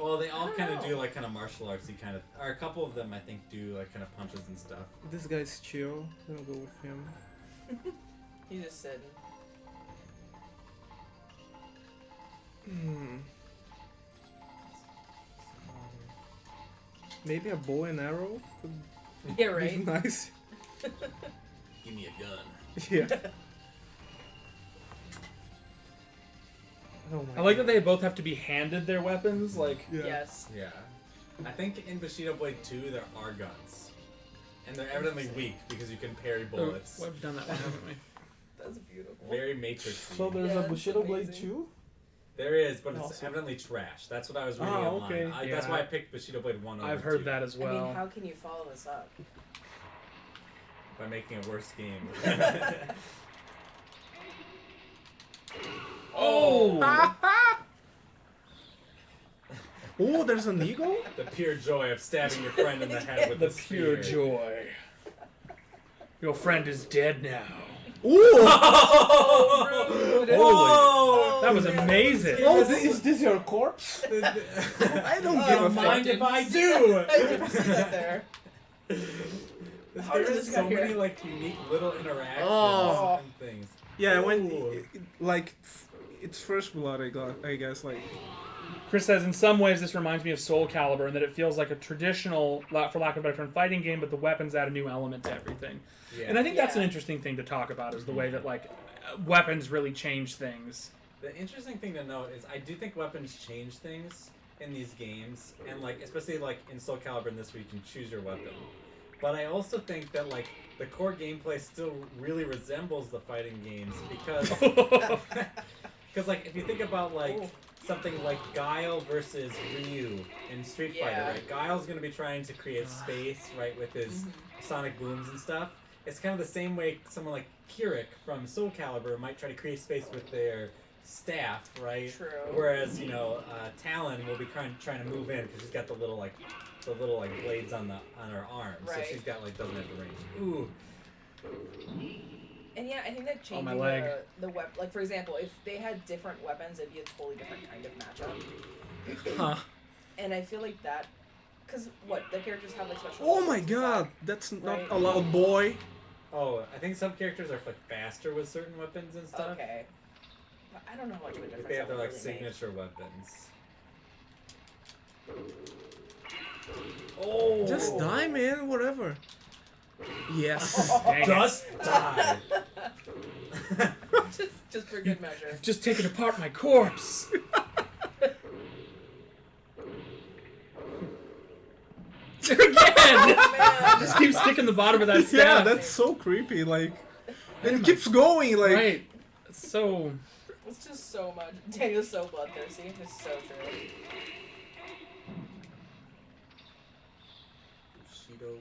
Well, they all I don't kind of know. do like kind of martial artsy kind of, or a couple of them I think do like kind of punches and stuff. This guy's chill. I'll go with him. He's just sitting. Hmm. Maybe a bow and arrow could Yeah, be right. nice. Give me a gun. Yeah. Oh my I like God. that they both have to be handed their weapons. Like, Yeah. Yes. Yeah. I think in Bushido Blade 2 there are guns. And they're evidently weak because you can parry bullets. we've done that one, haven't we? That's beautiful. Very Matrix. So there's Yeah, a that's Bushido Blade amazing. 2? There is, but it's Awesome. evidently trash. That's what I was reading Ah, online. okay. That's Yeah. why I picked Bushido Blade 1 over I've heard 2, that as I well. mean, how can you follow this up? by making a worse game. Oh! Oh, there's an eagle? The pure joy of stabbing your friend in the head with The a pure spear. joy. Your friend is dead now. Ooh! Oh, rude. Whoa! That was man, amazing. Oh, is this your corpse? I don't give a fuck. Mind if I do? I didn't see that there. How did There's this so get many here? like unique little interactions Oh. and things. Yeah, when Ooh. it's first blood, I guess like Chris says, in some ways, this reminds me of Soul Calibur in that it feels like a traditional, for lack of a better term, fighting game, but the weapons add a new element to everything. Yeah. And I think that's an Yeah. interesting thing to talk about, is the way that weapons really change things. The interesting thing to note is I do think weapons change things in these games, and especially in Soul Calibur in this where you can choose your weapon. But I also think that the core gameplay still really resembles the fighting games because if you think about Ooh. something like Guile versus Ryu in Street Fighter, Yeah. right? Guile's going to be trying to create space, right, with his sonic booms and stuff. It's kind of the same way someone like Kirik from Soul Calibur might try to create space with their staff, right? True. Whereas Talon will be trying to move in because she's got the little blades on her arms, Right. so she's got doesn't have the range. Ooh. And yeah, I think that On my changing leg. the weapon, like for example, if they had different weapons, it'd be a totally different kind of matchup. Huh. And I feel like that, because the characters have special. oh my weapons and god, stuff. that's not Right. allowed, boy. Oh, I think some characters are faster with certain weapons and stuff. Okay. But I don't know how much of a difference They have that their would really make. signature weapons. Oh, Just die, man. Whatever. Yes. Dang it. Just die. just for good measure. Just taken apart my corpse. Again! Man. Just keep sticking the bottom of that Yeah, staff. that's so creepy. And it keeps going. right. It's so. It's just so much. Daniel's so bloodthirsty. It's so true. Bushido.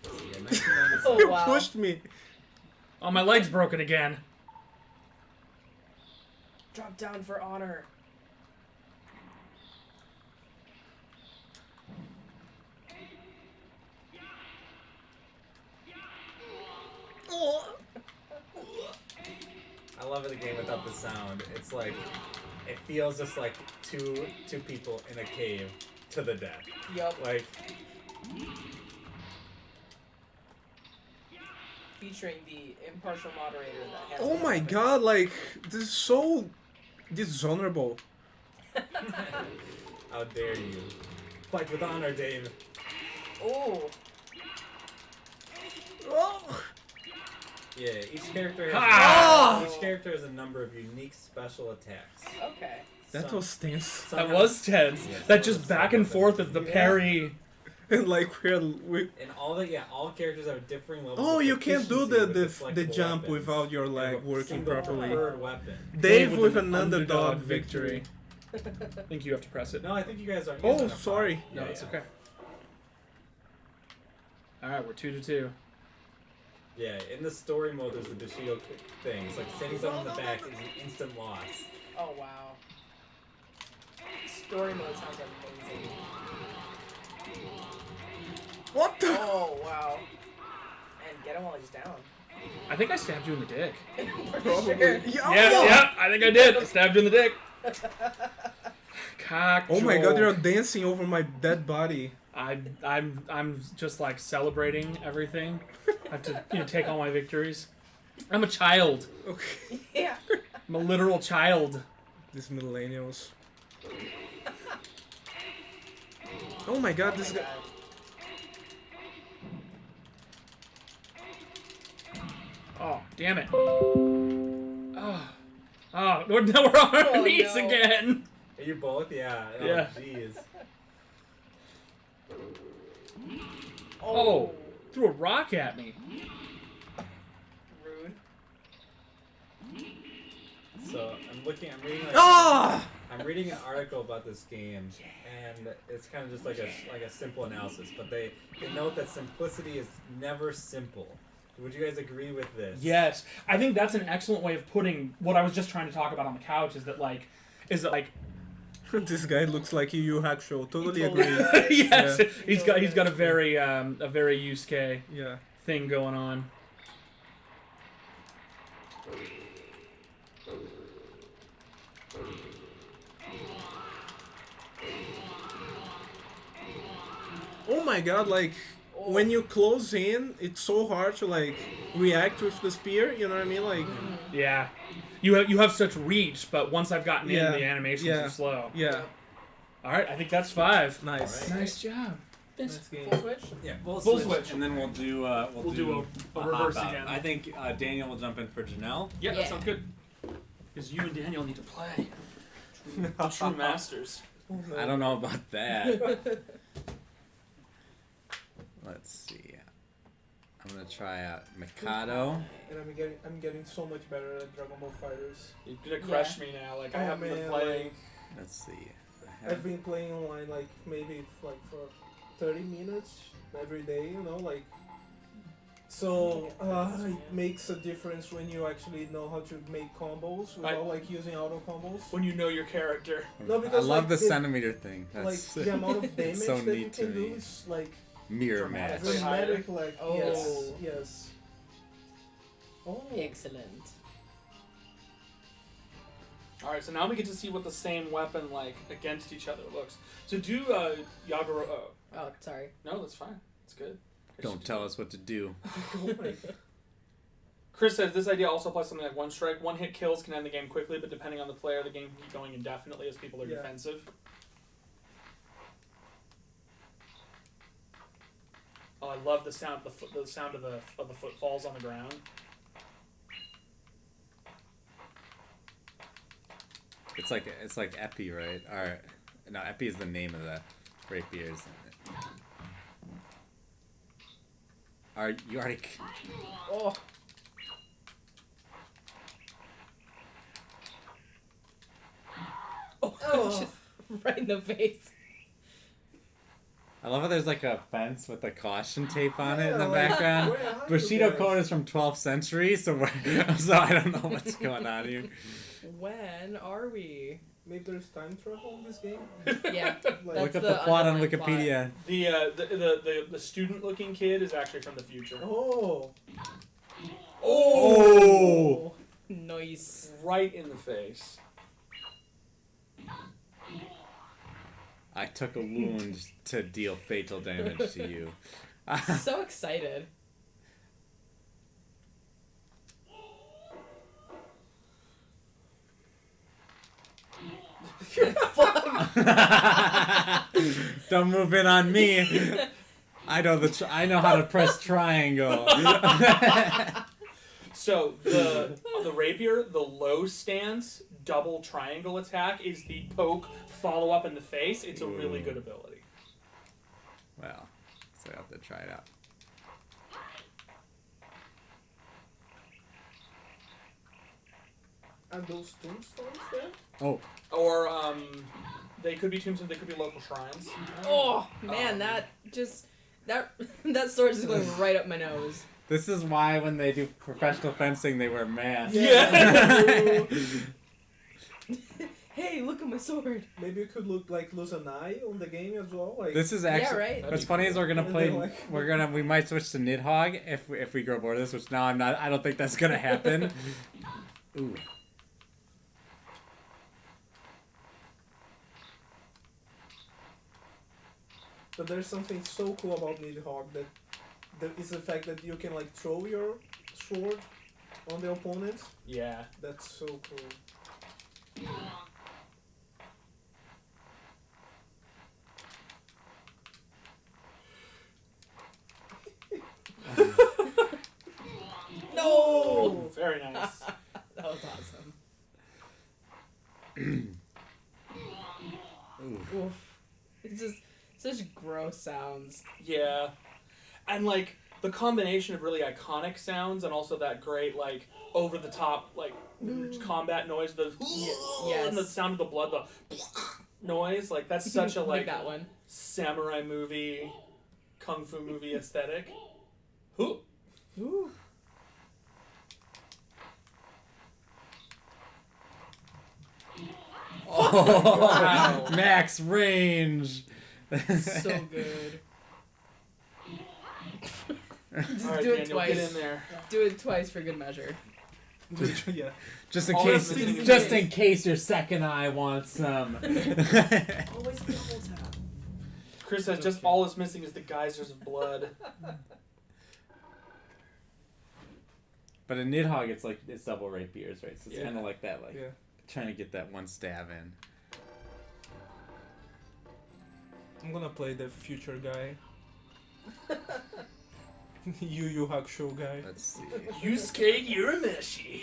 Yeah, 1996. Oh, You wow. pushed me. Oh, my leg's broken again. Drop down for honor. I love it, the game without the sound. It's like, it feels just like two people in a cave to the death. Yup. Like, Featuring the impartial moderator that has. Oh the my weapons. god, like, this is so dishonorable. how dare you? Fight with honor, Dave. Oh. Oh. Yeah, each character Ah! has each character has a number of unique special attacks. Okay. That Some- was tense. some That have- was tense. Yeah, That some just have back some and have forth them. of the Yeah. parry. And like we And all characters have differing levels. oh, of you can't do proficiency the with the flexible jump weapons. without your They leg have a working single properly. preferred weapon. Dave Dave with with an an underdog underdog victory. I think you have to press it. No, I think you guys are. Oh, sorry. No, it's okay. Alright, we're 2-2. Yeah, in the story mode, there's the Bushido thing. It's like sending someone in the back is an instant loss. Oh wow. Story mode sounds amazing. What the? Oh wow. And get him while he's down. I think I stabbed you in the dick. For Probably. sure. Yeah, I think I did. I stabbed you in the dick. Cock. Oh my god, joke. you're dancing over my dead body. I'm just like celebrating everything. I have to take all my victories. I'm a child. Okay. Yeah. I'm a literal child. These millennials. Oh my god, this guy. Oh, damn it. Oh, now we're on our Oh, knees no. again. Are you both? Yeah. Oh, Yeah. jeez. Oh, threw a rock at me. Rude. So I'm reading. Like, Ah! I'm reading an article about this game, and it's kind of just like a simple analysis. But they note that simplicity is never simple. Would you guys agree with this? Yes, I think that's an excellent way of putting what I was just trying to talk about on the couch. Is that like This guy looks like a Yu Hakusho. Totally He totally agree. yes, Yeah. he's got a very Yusuke Yeah. thing going on. Oh my god, like when you close in, it's so hard to like react with the spear, you know what I mean? Like Yeah, you have such reach, but once I've gotten Yeah, in, the animation's yeah. too slow. yeah. All right, I think that's 5. Nice. Alright. Nice job. Nice game. Full switch? Yeah. Full switch. and then we'll do We'll do a reverse hop out. again. I think Daniel will jump in for Janelle. Yeah, Yeah. that sounds good. Because you and Daniel need to play. True masters. I don't know about that. Let's see. I'm gonna try out Mikado. And I'm getting so much better at Dragon Ball Fighters. You're gonna crush me now. Like I haven't been playing. like, Let's see. I've been playing online like maybe like for 30 minutes every day, you know, like so it makes a difference when you actually know how to make combos without like using auto combos. When you know your character. No, I because, love like, the the- centimeter thing. Like That's the amount of damage it's so that you neat to can do me. is like Mirror match. Dramatically. dramatic, like Oh. yes. Oh, Excellent. All right, so now we get to see what the same weapon like against each other looks. So do Yagoro. Oh, sorry. No, that's fine. It's good. Don't tell us what to do. oh my god. Chris says this idea also applies to something like one strike. One hit kills can end the game quickly, but depending on the player, the game can keep going indefinitely as people are Yeah. defensive. Oh, I love the sound. The sound of the footfalls on the ground. It's like Epi, right? Or no, Epi is the name of the rapiers. Are you already? Oh. Oh. Just right in the face. I love how there's like a fence with a caution tape on it in the Yeah, like, background. where are you Bushido guys? code is from 12th century, so so I don't know what's going on here. When are we? Maybe there's time travel in this game. Yeah. Like, Look up the the plot on underlying plot. Wikipedia. The student-looking kid is actually from the future. oh. Oh! Nice. Right in the face. I took a wound to deal fatal damage to you. So excited. Don't move in on me. I know how to press triangle. So the rapier, the low stance double triangle attack is the poke follow up in the face. It's a really good ability. Well, so I have to try it out. And those tombstones there? Oh, Or they could be tombstones. They could be local shrines. Oh man, that that sword is going right up my nose. this is why when they do professional fencing, they wear masks. Yeah. Hey, look at my sword. Maybe you could lose an eye on the game as well. Like This is actually. Yeah, right. What's funny is we're gonna And play. then, like- We might switch to Nidhogg if we grow bored of this, which now I'm not. I don't think that's gonna happen. Ooh. But there's something so cool about Nidhogg that is the fact that you can like throw your sword on the opponent. Yeah. That's so cool. No. Very nice. That was awesome. Ooh. Oof. It's just such gross sounds. Yeah. And like the combination of really iconic sounds and also that great like over the top like combat noise, the yes. and the sound of the blood, the noise, like that's such a like that one. samurai movie, kung fu movie aesthetic. Ooh. Ooh. Oh, Wow. max range. So good. Just All right, do it Daniel, twice. get in there. Do it twice for good measure. Yeah. Just in Oh, case, that's- just in case your second eye wants some. Always double tap. Chris says just all that's missing is the geysers of blood. But in Nidhogg, it's double rapiers, right? So it's Yeah. kind of like that, like Yeah. trying to get that one stab in. I'm gonna play the future guy. Yu Hakusho guy. Let's see. Yusuke Urameshi.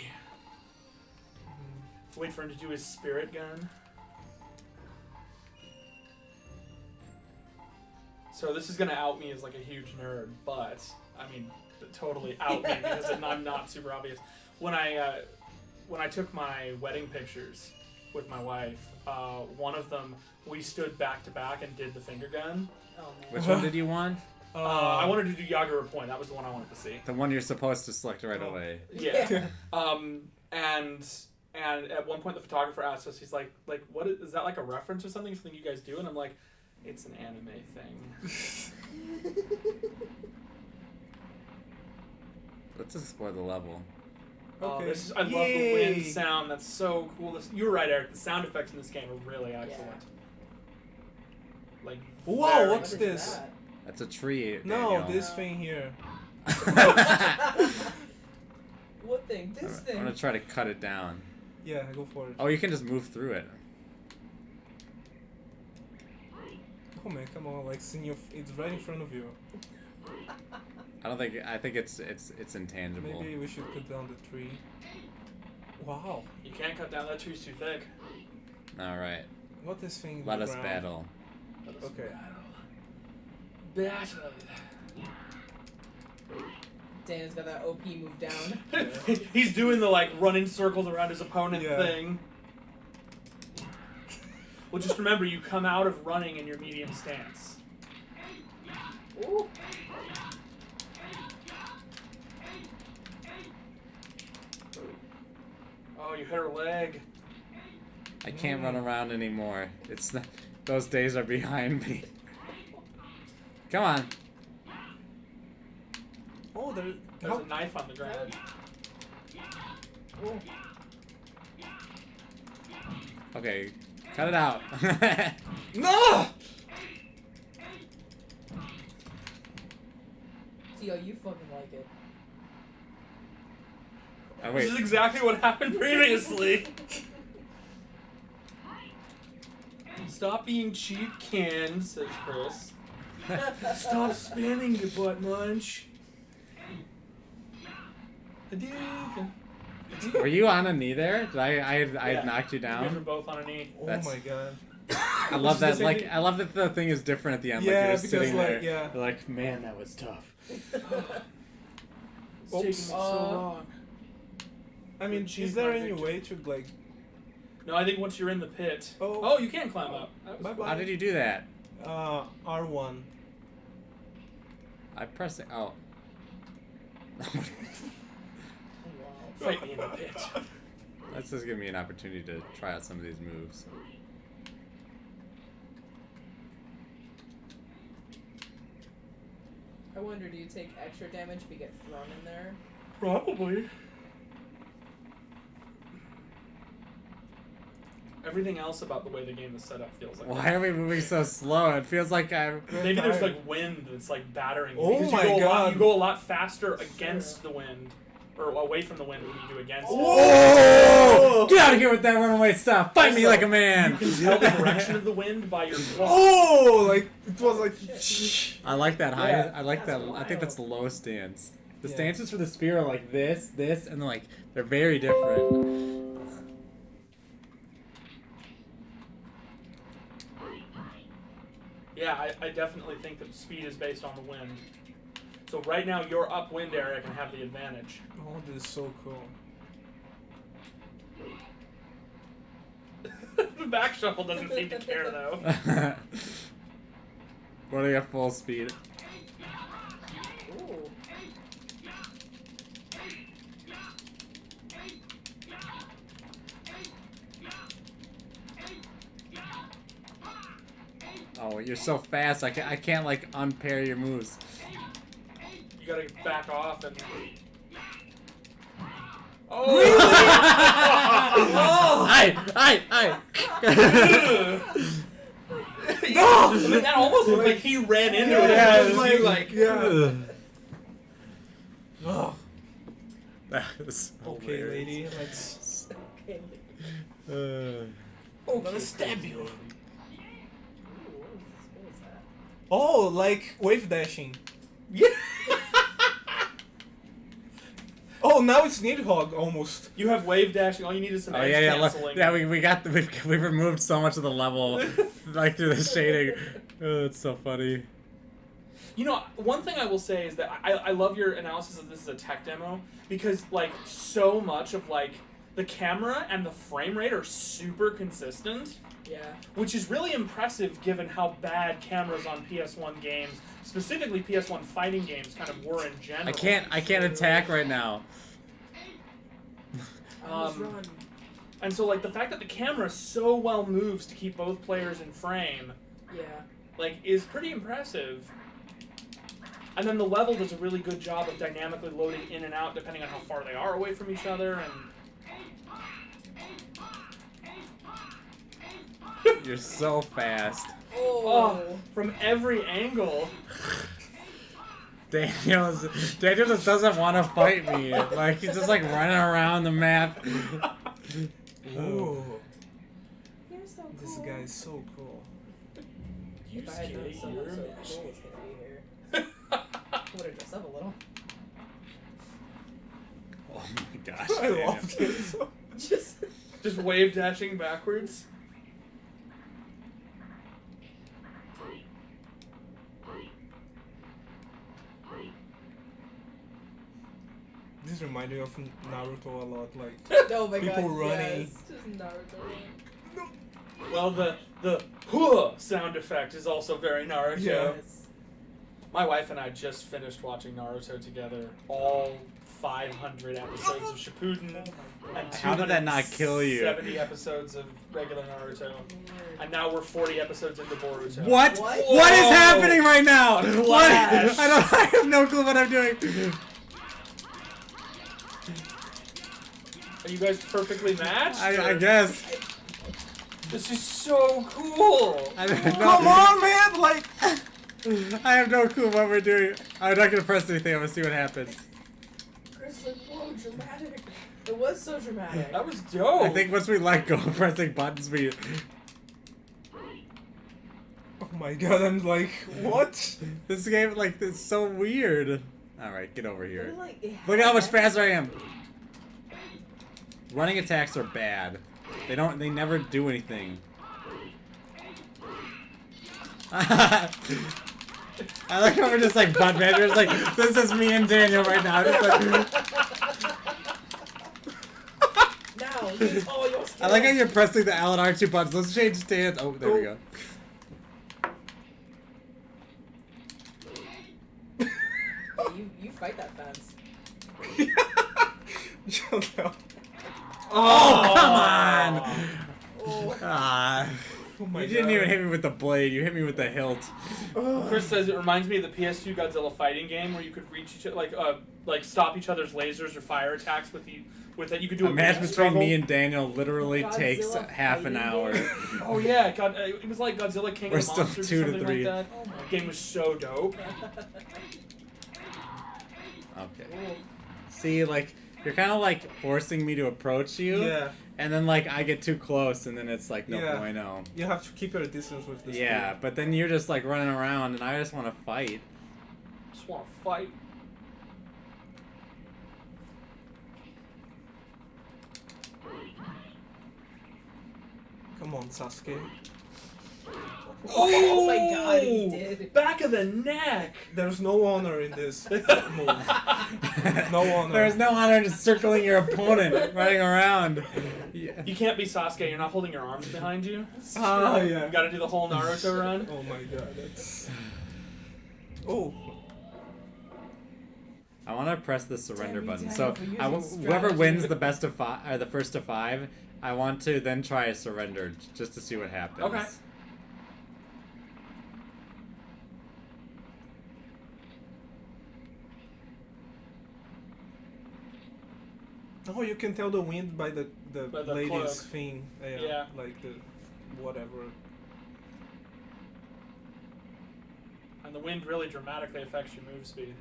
Wait for him to do his spirit gun. So this is gonna out me as like a huge nerd, but I mean, totally out me because I'm not super obvious. When I took my wedding pictures with my wife, one of them we stood back to back and did the finger gun. Oh man. Which one did you want? I wanted to do Yagura Point. That was the one I wanted to see. The one you're supposed to select right away. Yeah. And at one point the photographer asked us, he's like, what is that, like a reference or something you guys do? And I'm like, it's an anime thing. Let's explore the level. Oh, Okay. I love the wind sound. That's so cool. You're right, Eric. The sound effects in this game are really excellent. Like, Whoa, very what's good. this? That? That's a tree. No, Daniel. this thing here. What thing? This I'm thing. gonna try to cut it down. Yeah, go for it. Oh, you can just move through it. Oh man, come on, like it's right in front of you. I don't think. I think it's intangible. Maybe we should cut down the tree. Wow. You can't cut down that tree's too thick. All right. What is thing? in Let the us ground? battle. Okay. Battle. Dana's got that OP move down. He's doing the like running circles around his opponent Yeah. thing. Well, just remember, you come out of running in your medium stance. Ooh. Oh, you hit her leg. I can't run around anymore. It's not, those days are behind me. Come on. Oh, There's a knife on the ground. Ooh. Okay, cut it out. No! Yo, you fucking like it. Oh, This wait. is exactly what happened previously. Stop being cheap, Ken, says Chris. Stop spamming the butt munch. Hadouken. Were you on a knee there? Did I Yeah. had knocked you You guys are down? both on a knee. Oh That's- my god. I love It's the that. same Like, thing- I love that the thing is different at the end. Yeah, like you're because, sitting like, there. yeah. You're like, man, that was tough. It's taking Oops. so long. I mean, Achieve is there my any victory. way to like? No, I think once you're in the pit. Oh. Oh, you can climb up. That was Bye cool. bye. How did you do that? R1. I pressed it. Oh. Fight me in the pit. Let's just give me an opportunity to try out some of these moves. I wonder, do you take extra damage if you get thrown in there? Probably. Everything else about the way the game is set up feels like Why are we moving so slow? It feels like I'm. maybe there's like wind that's like battering you. Oh because my you go God. you go a lot faster against the wind, or away from the wind than you do against it. Oh! Get out of here with that runaway stuff! Fight me Also, like a man! You can tell the direction of the wind by your claw. Oh, like it was like. I like that high. Yeah, I like that. that's I think that's the low stance. The Yeah. stances for the spear are like this, and like they're very different. Yeah, I definitely think that speed is based on the wind. So right now your upwind area can have the advantage. Oh, this is so cool. The back shuffle doesn't seem to care though. Running at full speed. Ooh. Oh, you're so fast. I can't like unpair your moves. You gotta back off and. Oh! Aye! No! That almost looked like he ran into it. Yeah, It was you, like. yeah. Oh, That was okay, hilarious. lady. Let's. Okay. I'm gonna stab you. Ooh, what is that? Oh, like wave dashing. Yeah. Oh, now it's Nidhogg almost. You have wave dashing. All you need is some Oh edge yeah, look, canceling. yeah. We've removed so much of the level, like through the shading. Oh, it's so funny. You know, one thing I will say is that I love your analysis of this as a tech demo because like so much of like the camera and the frame rate are super consistent, Yeah. which is really impressive given how bad cameras on PS1 games, specifically PS1 fighting games, kind of were in general. I can't attack right now. Almost run. And so like the fact that the camera so well moves to keep both players in frame, Yeah. like, is pretty impressive. And then the level does a really good job of dynamically loading in and out depending on how far they are away from each other. And You're so fast. oh, from every angle. Daniel just doesn't want to fight me. Like he's just like running around the map. Ooh, You're so cool. this guy is so cool. If I had known Yusuke, someone you're so a cool was machine. gonna be here, I would have dressed up a little. Oh my gosh. I Daniel. loved it. So. Just. Just wave dashing backwards. This reminded me of Naruto a lot. Like Oh my people god. running. Yes. Just Naruto. Well, the huh sound effect is also very Naruto. Yeah. My wife and I just finished watching Naruto together, all 500 episodes of Shippuden, and How did that not kill you? 70 episodes of regular Naruto, and now we're 40 episodes into Boruto. What? What? What is Whoa! happening right now? A What? clash. I have no clue what I'm doing. Are you guys perfectly matched? I or- guess. This is so cool. I don't know. Come on, man! Like, I have no clue what we're doing. I'm not gonna press anything. I'm gonna see what happens. Chris, like, whoa, dramatic. It was so dramatic. That was dope. I think once we let go of pressing buttons, we. oh my god, I'm like, what? This game, like, is so weird. All right, get over But, here. like, it Look at how much had- faster I am. Running attacks are bad. They never do anything. I like how we're just like butt measures. Like, this is me and Daniel right now. Just like, Now, use all your skills. I like how you're pressing the L and R2 buttons. Let's change stance. Oh, there we go. Yeah, you fight that fence. Oh, come on! Oh. Ah, Oh my you didn't god. even hit me with the blade. You hit me with the hilt. Chris says it reminds me of the PS2 Godzilla fighting game where you could reach each like stop each other's lasers or fire attacks with that. You could do A match between struggle. me and Daniel literally Godzilla takes half an fighting hour. game? Oh yeah, God, it was like Godzilla King We're of the still Monsters 2 or to something 3. like that. Oh my The game was so dope. Okay. See, like, you're kind of like forcing me to approach you. Yeah, And then, like, I get too close, and then it's like, no Yeah. bueno. you have to keep your distance with this. Yeah, game. but then you're just, like, running around, and I just want to fight. Just want to fight. Come on, Sasuke. Oh my god, he did. Back of the neck. There's no honor in this move. No honor. There's no honor in just circling your opponent, running around. Yeah. You can't be Sasuke. You're not holding your arms behind you. Ah, yeah. You got to do the whole Naruto run. Oh my god, that's. Oh. I want to press the surrender Damn you, button. Daniel, So for using whoever strategy. wins the best of 5, or the first of 5, I want to then try a surrender just to see what happens. Okay. Oh, you can tell the wind by the By the lady's cloak. thing. Yeah. Like the whatever. And the wind really dramatically affects your move speed.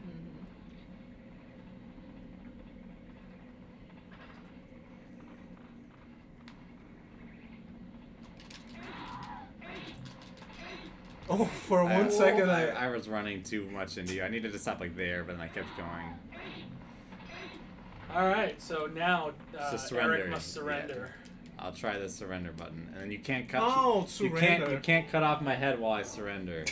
Oh, for one second I was running too much into you. I needed to stop like there, but then I kept going. All right, so now So surrender, Eric must surrender. I'll try the surrender button, and then you can't cut. Oh, you surrender. You can't cut off my head while I surrender.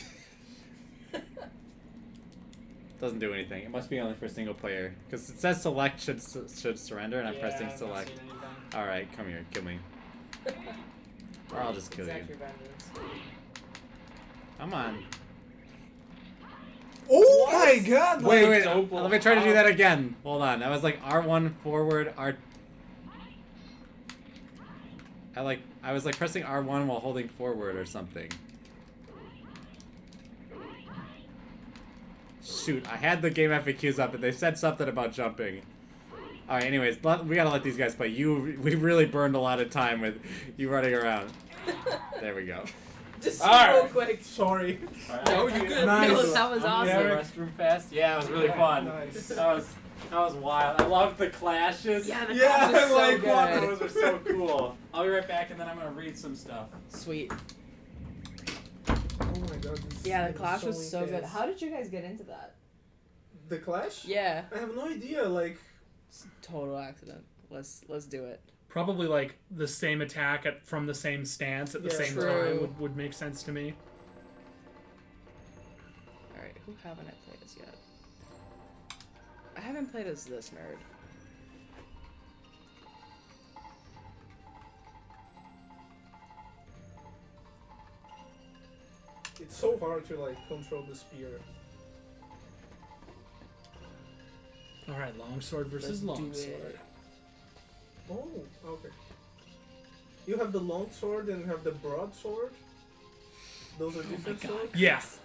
Doesn't do anything. It must be only for single player because it says select should surrender, and I'm pressing I've not select. seen anything. All right, come here, kill me, or I'll just kill you. Exact your vengeance. Come on. Oh What? my god! Wait, like- wait. dope Let me try to do will- that again. Hold on. I was like R1 forward, R. I was like pressing R1 while holding forward or something. Shoot, I had the game FAQs up and they said something about jumping. Alright, anyways, we gotta let these guys play. We really burned a lot of time with you running around. There we go. Just All right. real quick. Sorry. No, you good. Nice. That was awesome. Yeah, restroom fast. Yeah, it was really fun. Nice. That was wild. I loved the clashes. Yeah, the Yeah, class was so like, good. what Those are so cool. I'll be right back, and then I'm gonna read some stuff. Sweet. Oh my god. This Yeah, the game clash is was so good. intense. How did you guys get into that? The clash? Yeah. I have no idea. Like. It's a total accident. Let's do it. Probably like the same attack from the same stance at the Yeah. same True. time would make sense to me. Alright, who haven't I played as yet? I haven't played as this nerd. It's so hard to like control the spear. All right, longsword versus Let's do longsword. it. Oh, okay. You have the long sword and you have the broadsword. Those are different swords. Yes.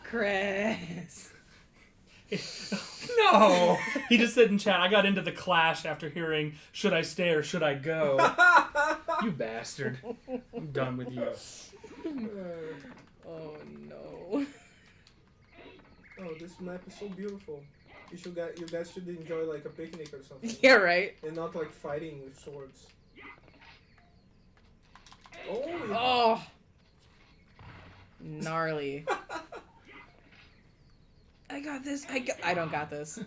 Chris. No. He just said in chat, I got into the clash after hearing, should I stay or should I go? You bastard. I'm done with you. Oh no. Oh, this map is so beautiful. You guys should enjoy like a picnic or something. Yeah, right. And not like fighting with swords. Oh, yeah. Oh. Gnarly. I got this. I don't got this.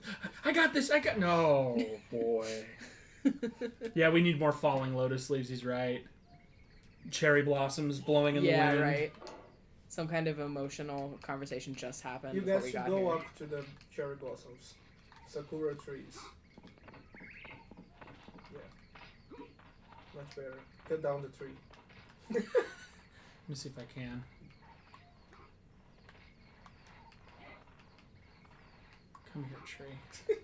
I got this. No, boy. Yeah, we need more falling lotus leaves. He's right. Cherry blossoms blowing in the Yeah, wind. right. Some kind of emotional conversation just happened You before guys we should got go here. up to the cherry blossoms. Sakura trees. Yeah. Much better. Cut down the tree. Let me see if I can. Come here, tree.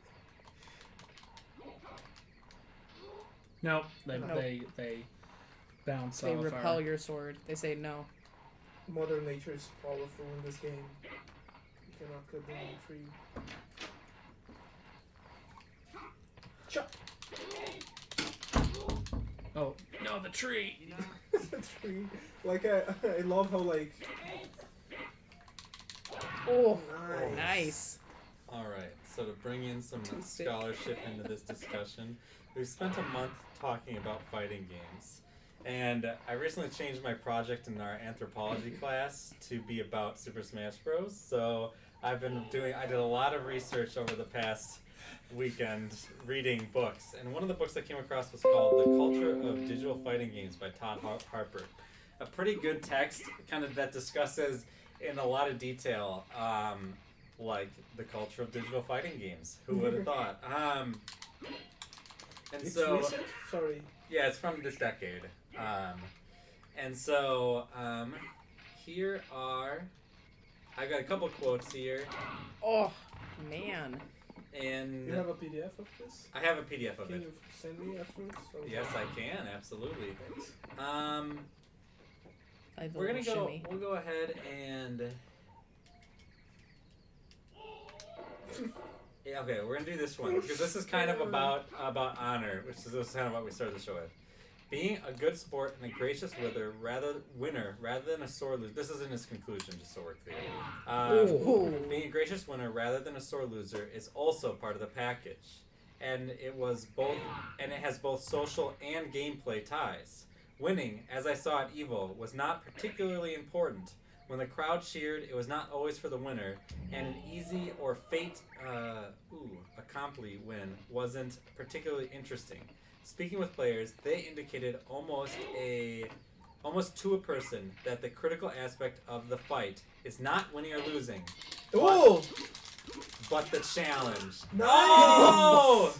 Nope, they bounce They off. repel your sword. They say no. Mother Nature is powerful in this game. You cannot cut down the tree. Chop! Oh no, the tree. The tree. Like I love how like. Oh, Nice. nice. All right, so to bring in some scholarship into this discussion, we've spent a month talking about fighting games. And I recently changed my project in our anthropology class to be about Super Smash Bros. So I did a lot of research over the past weekend reading books. And one of the books I came across was called The Culture of Digital Fighting Games by Todd Harper. A pretty good text kind of that discusses in a lot of detail like the culture of digital fighting games. Who would have thought? And It's so recent? Sorry. yeah, it's from this decade. And so here are I've got a couple quotes here, Oh, man. and You have a PDF of this? I have a PDF of Can it. you send me afterwards? Or- Yes, I can absolutely. Thanks. I like the We're gonna little go. shimmy. We'll go ahead and. Yeah, okay, we're gonna do this one because this is kind of about honor, which is kind of what we started the show with. Being a good sport and a gracious winner rather than a sore loser. This is in his conclusion, just so we're clear. Ooh. Being a gracious winner rather than a sore loser is also part of the package, and it has both social and gameplay ties. Winning, as I saw at EVO, was not particularly important. When the crowd cheered, it was not always for the winner, and an easy or accompli win wasn't particularly interesting. Speaking with players, they indicated almost to a person that the critical aspect of the fight is not winning or losing, Oh! but the challenge. Nice! Oh!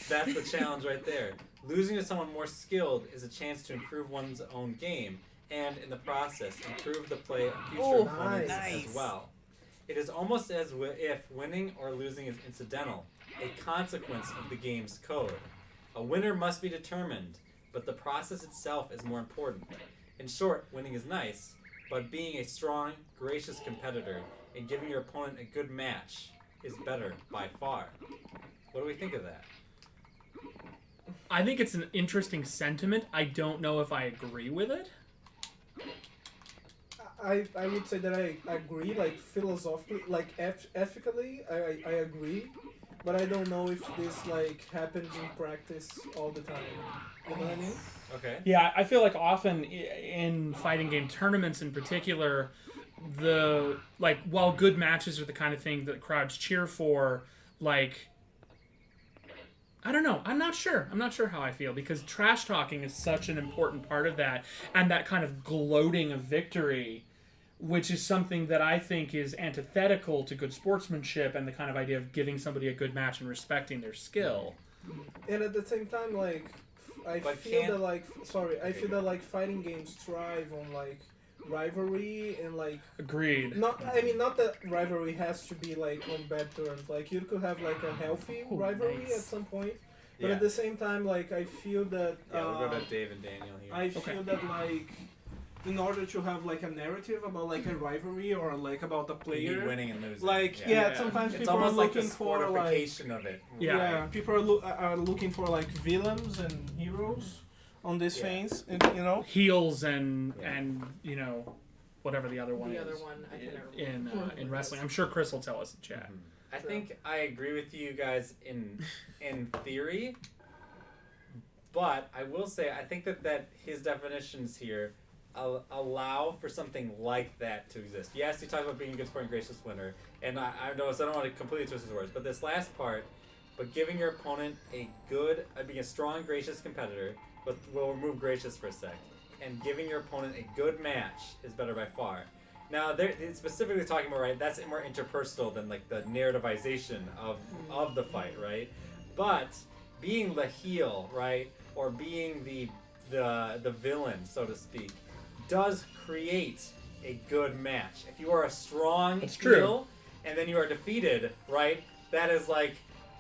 That's the challenge right there. Losing to someone more skilled is a chance to improve one's own game, and in the process, improve the play of future Oh, opponents nice. as well. It is almost as if winning or losing is incidental, a consequence of the game's code. A winner must be determined, but the process itself is more important. In short, winning is nice, but being a strong, gracious competitor and giving your opponent a good match is better by far. What do we think of that? I think it's an interesting sentiment. I don't know if I agree with it. I would say that I agree, like philosophically, like ethically, I agree, but I don't know if this like happens in practice all the time. You know what I mean? Okay. Yeah, I feel like often in fighting game tournaments in particular, while good matches are the kind of thing that crowds cheer for, like, I don't know. I'm not sure. I'm not sure how I feel because trash talking is such an important part of that, and that kind of gloating of victory, which is something that I think is antithetical to good sportsmanship and the kind of idea of giving somebody a good match and respecting their skill. And at the same time, like I But feel can't- that like fighting games thrive on like rivalry and like Agreed. not that rivalry has to be like on bad terms. Like you could have like a healthy Oh, rivalry nice. at some point, but Yeah. at the same time, like I feel that Yeah, we'll go to Dave and Daniel here. I feel that like in order to have like a narrative about like a rivalry or like about a You need player, winning and losing. like Yeah. sometimes It's people are almost like the looking for like sportification of it. Yeah. people are looking for like villains and heroes on these Yeah. things, and you know. Heels and Yeah. and you know whatever the other one The is. other one, I can never in remember. in wrestling. I'm sure Chris will tell us in chat. I True. think I agree with you guys in theory, but I will say I think that his definitions here allow for something like that to exist. Yes, he talks about being a good sport and gracious winner, and I know so I don't want to completely twist his words, but this last part, but giving your opponent being a strong, gracious competitor, but we'll remove gracious for a sec, and giving your opponent a good match is better by far. Now, it's specifically talking about, right, that's more interpersonal than, like, the narrativization of the fight, right? But being the heel, right, or being the villain, so to speak, does create a good match. If you are a strong That's true. heel, and then you are defeated, right, that is, like,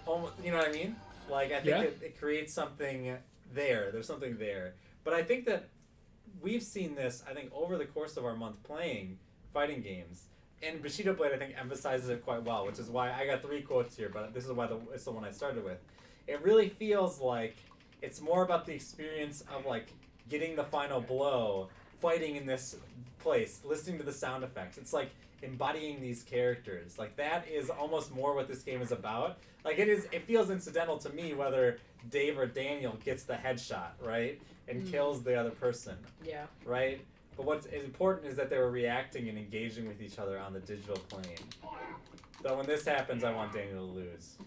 almost, you know what I mean? Like, I think Yeah. it creates something there. There's something there. But I think that we've seen this, I think, over the course of our month playing fighting games. And Bushido Blade, I think, emphasizes it quite well, which is why I got 3 quotes here, but this is why it's the one I started with. It really feels like it's more about the experience of, like, getting the final blow, fighting in this place, listening to the sound effects. It's like embodying these characters. Like, that is almost more what this game is about. Like, it feels incidental to me whether Dave or Daniel gets the headshot, right? And kills the other person, Yeah. right? But what's important is that they were reacting and engaging with each other on the digital plane. So when this happens, I want Daniel to lose.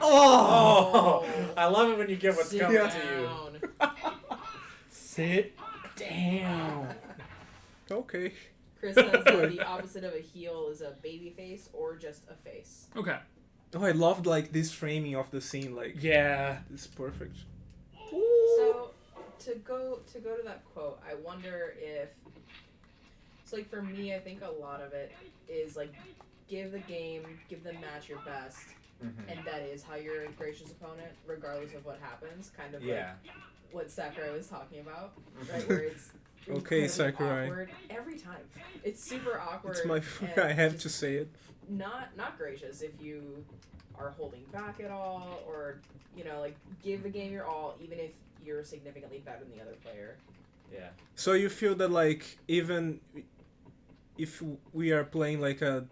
Oh! I love it when you get what's Sit coming Yeah. to you. down. Sit down. Okay. Chris says that the opposite of a heel is a baby face or just a face. Okay. Oh, I loved like this framing of the scene. Like, Yeah. it's perfect. So to go to that quote, I wonder if so like for me, I think a lot of it is like give the match your best, and that is how you're a gracious opponent, regardless of what happens. Kind of Yeah. like what Sakurai was talking about, right? Where it's Okay, incredibly Sakurai. awkward every time. It's super awkward. It's my. and I have just to say it. not gracious if you are holding back at all, or like give the game your all, even if you're significantly better than the other player. Yeah. So you feel that like even if we are playing like a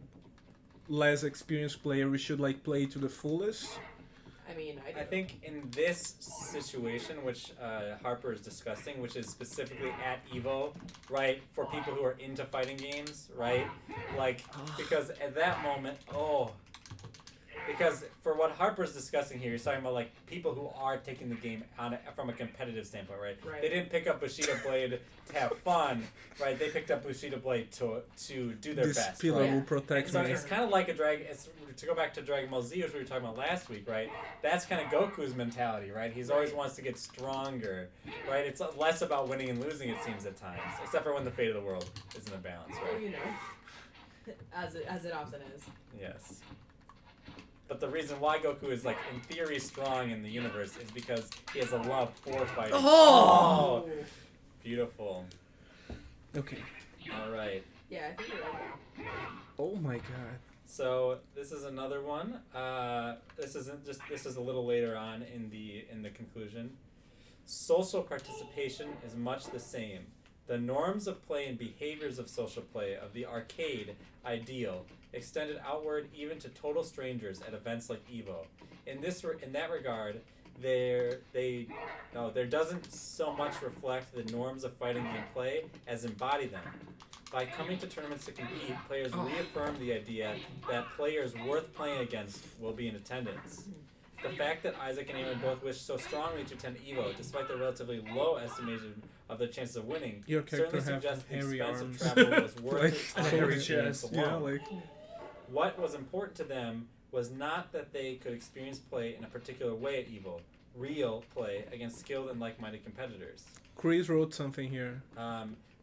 less experienced player, we should like play to the fullest. I mean, I think in this situation, which Harper is discussing, which is specifically at EVO, right, for people who are into fighting games, right, like, because at that moment, because for what Harper's discussing here, he's talking about, like, people who are taking the game from a competitive standpoint, right? Right. They didn't pick up Bushido Blade to have fun, right? They picked up Bushido Blade to do their This best, pillar right? Yeah. will protect So me. it's kind of like to go back to Dragon Ball Z, which we were talking about last week, right? That's kind of Goku's mentality, right? He's always wants to get stronger, right? It's less about winning and losing, it seems at times, except for when the fate of the world isn't in balance, well, right? as it often is. Yes. But the reason why Goku is, like, in theory strong in the universe is because he has a love for fighting. Oh! Beautiful. Okay. All right. Yeah, I think you're right. Oh my god. So this is another one. This is a little later on in the conclusion. Social participation is much the same. The norms of play and behaviors of social play of the arcade ideal extended outward even to total strangers at events like EVO. In that regard, there doesn't so much reflect the norms of fighting game play as embody them. By coming to tournaments to compete, players reaffirm the idea that players worth playing against will be in attendance. The fact that Isaac and Aaron both wish so strongly to attend EVO, despite their relatively low estimation of their chances of winning, Your character certainly have suggests the hairy expense arms. of travel was worth Like, it and a on hairy the chest. experience Yeah, alone. like What was important to them was not that they could experience play in a particular way at EVO, real play against skilled and like-minded competitors. Chris wrote something here.